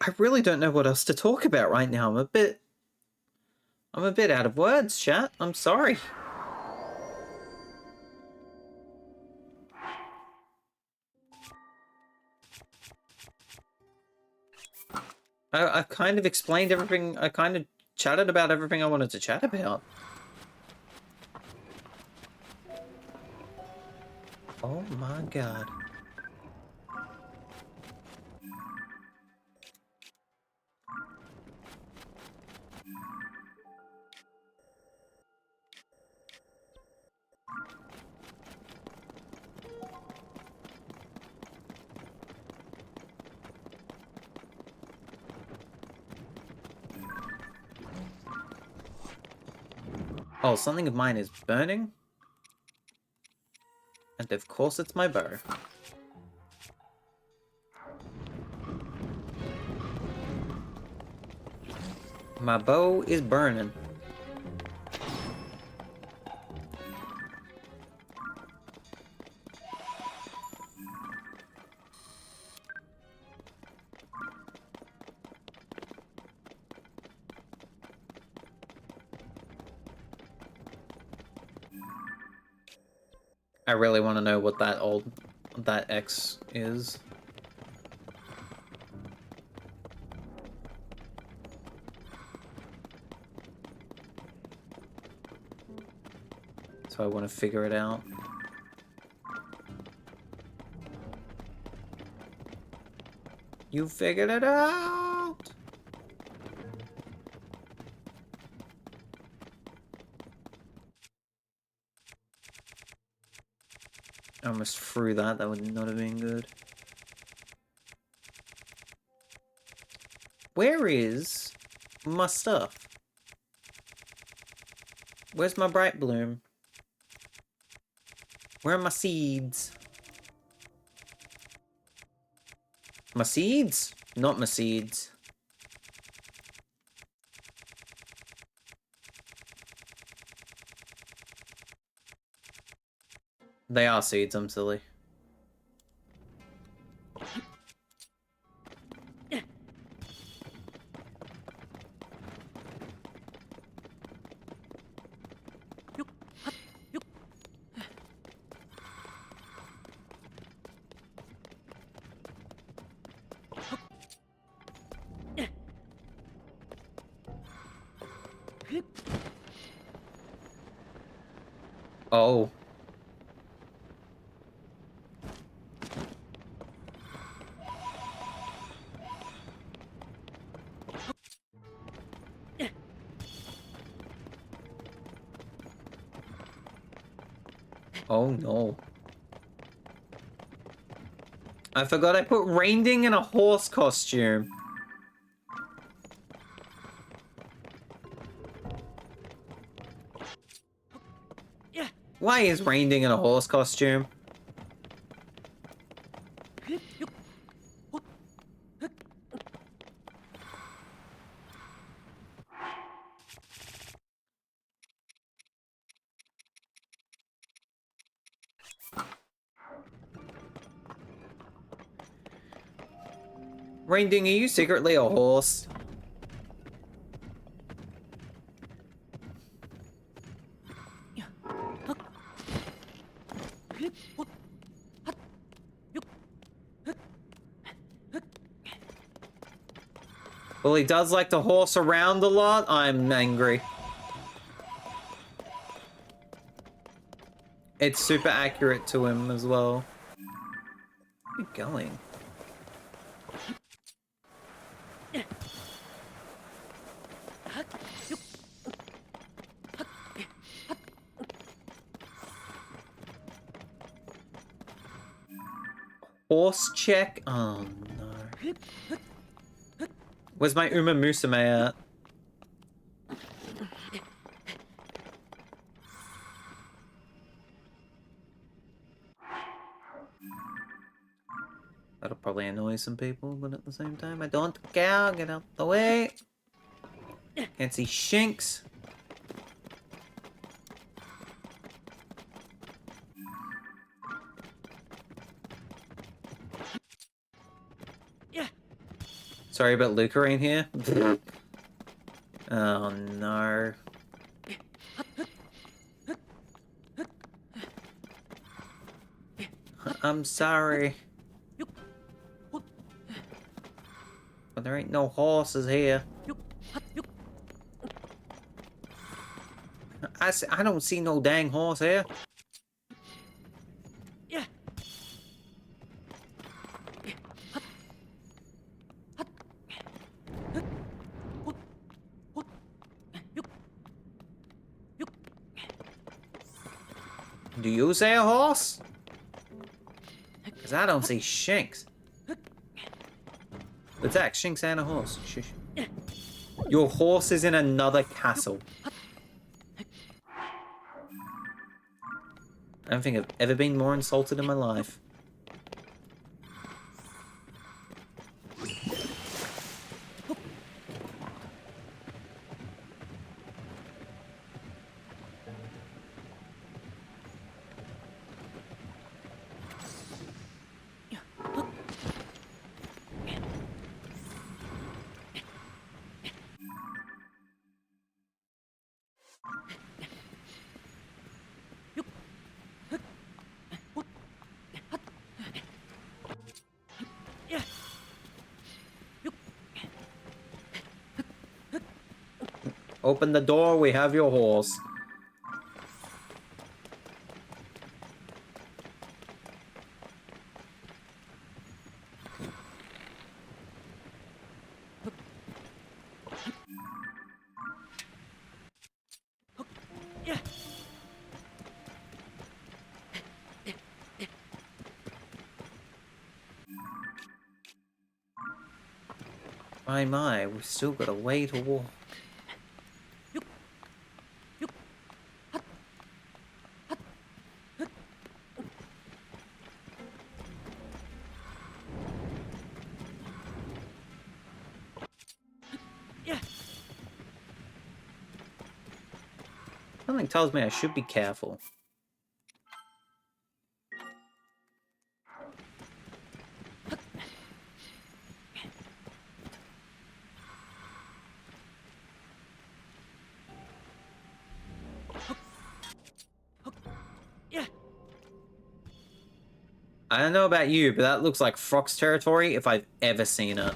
S1: I really don't know what else to talk about right now. I'm a bit out of words, chat. I'm sorry. I've kind of explained everything. I kind of chatted about everything I wanted to chat about. Oh my god. Oh, something of mine is burning? And of course it's my bow. My bow is burning. I really want to know what that X is. So I want to figure it out. You figured it out! I almost threw that. That would not have been good. Where is my stuff? Where's my bright bloom? Where are my seeds? My seeds? Not my seeds. They are seeds, I'm silly. Oh. Oh no. I forgot I put Rainding in a horse costume. Why is Rainding in a horse costume? Rainding, are you secretly a horse? Well, he does like to horse around a lot. I'm angry. It's super accurate to him as well. Where are you going? Horse check? Oh no. Where's my Uma Musume at? That'll probably annoy some people, but at the same time, I don't care. Get out the way. Can't see shinks. Sorry about Luca in here. Oh no. I'm sorry. But there ain't no horses here. I don't see no dang horse here. Do you say a horse? Because I don't see shinks. But Zach, shinks and a horse. Shush. Your horse is in another castle. I don't think I've ever been more insulted in my life. Open the door, we have your horse. My, we've still got a way to walk. Something tells me I should be careful. I don't know about you, but that looks like Fox territory if I've ever seen it.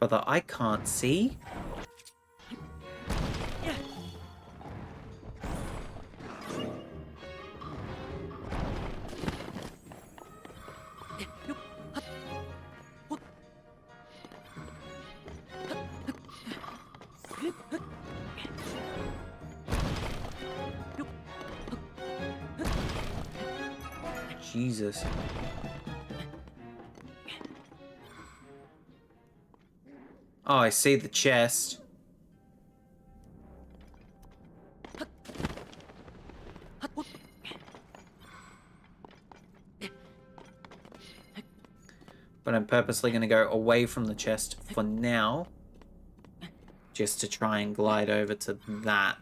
S1: Brother, I can't see. Jesus. Oh, I see the chest. But I'm purposely going to go away from the chest for now. Just to try and glide over to that.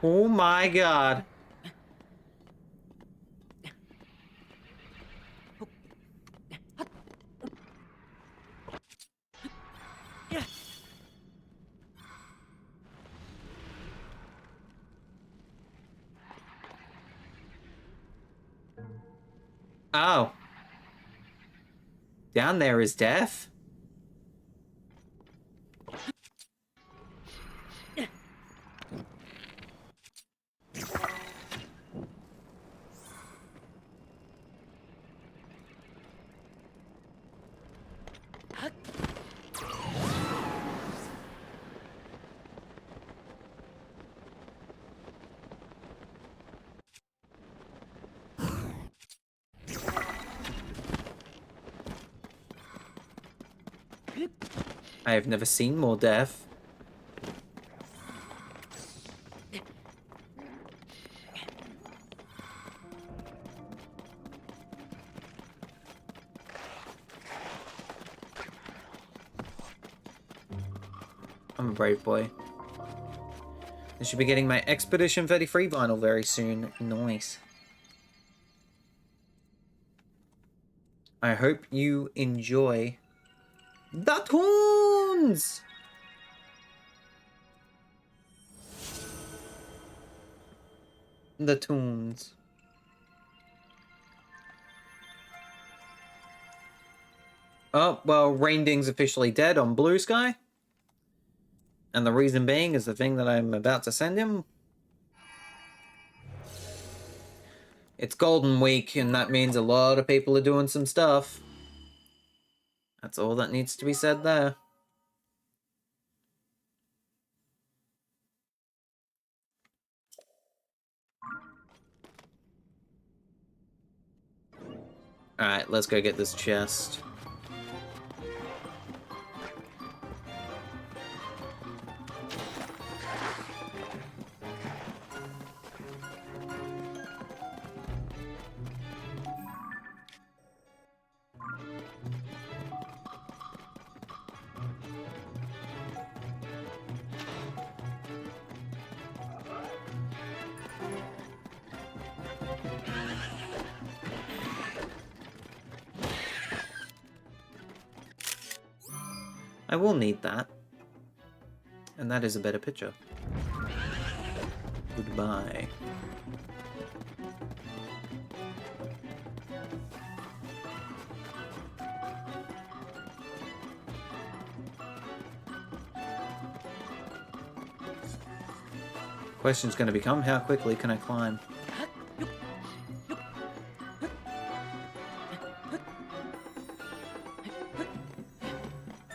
S1: Oh my god. Oh. Down there is death? I have never seen more death. I'm a brave boy. I should be getting my Expedition 33 vinyl very soon. Nice. I hope you enjoy the tunes! The tunes. Oh, well, Rainding's officially dead on Blue Sky. And the reason being is the thing that I'm about to send him. It's Golden Week, and that means a lot of people are doing some stuff. That's all that needs to be said there. Alright, let's go get this chest. I will need that. And that is a better picture. Goodbye. Question's gonna become, how quickly can I climb?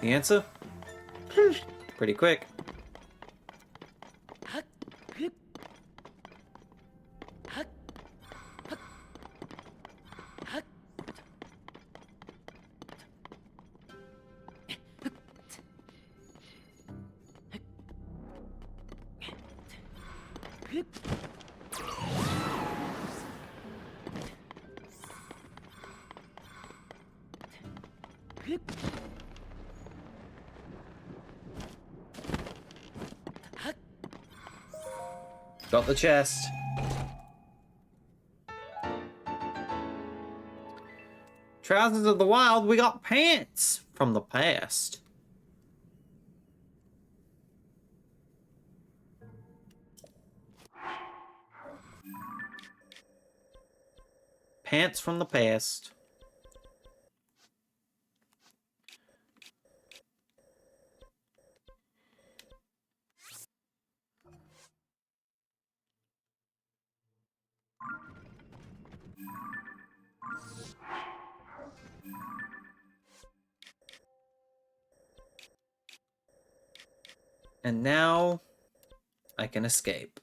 S1: The answer? Pretty quick. Got the chest. Trousers of the Wild, we got pants from the past. Pants from the past. And now I can escape.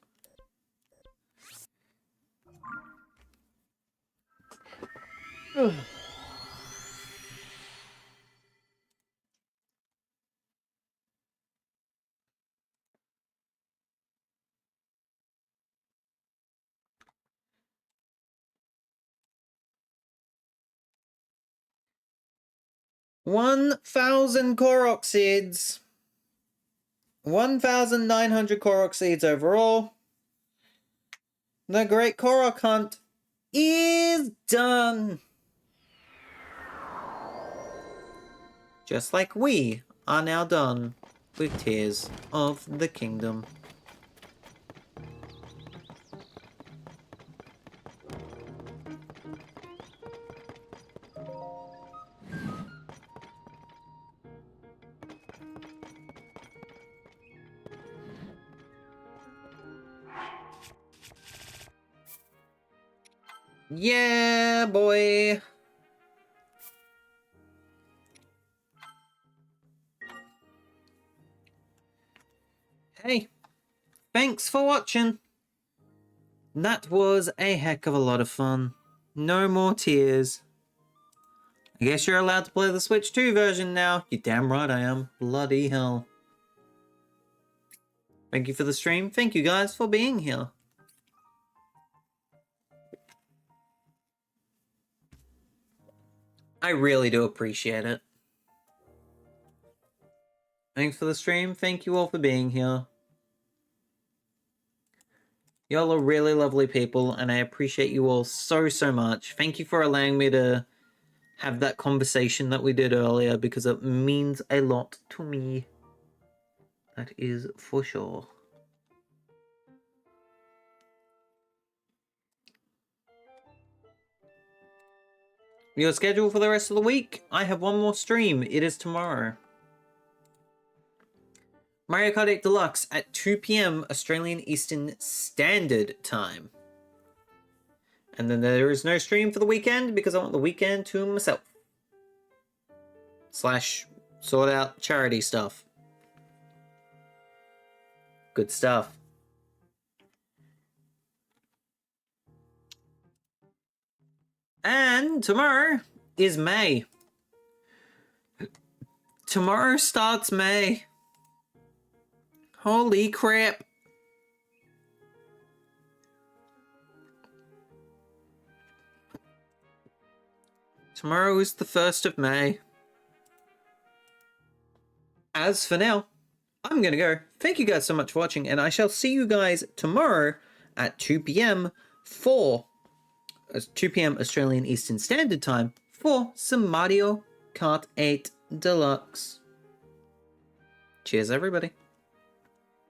S1: $1,000 Korok seeds. 1,900 Korok seeds overall. The Great Korok Hunt is done. Just like we are now done with Tears of the Kingdom. Yeah, boy. Hey, thanks for watching. That was a heck of a lot of fun. No more tears. I guess you're allowed to play the Switch 2 version now. You're damn right I am. Bloody hell. Thank you for the stream. Thank you guys for being here. I really do appreciate it. Thanks for the stream. Thank you all for being here. Y'all are really lovely people, and I appreciate you all so, so much. Thank you for allowing me to have that conversation that we did earlier, because it means a lot to me. That is for sure. Your schedule for the rest of the week? I have one more stream. It is tomorrow. Mario Kart 8 Deluxe at 2 PM Australian Eastern Standard Time. And then there is no stream for the weekend because I want the weekend to myself. / sort out charity stuff. Good stuff. And tomorrow is May. Tomorrow starts May. Holy crap. Tomorrow is the 1st of May. As for now, I'm gonna go. Thank you guys so much for watching, and I shall see you guys tomorrow at 2 PM for 2 PM Australian Eastern Standard Time for some Mario Kart 8 Deluxe. Cheers, everybody.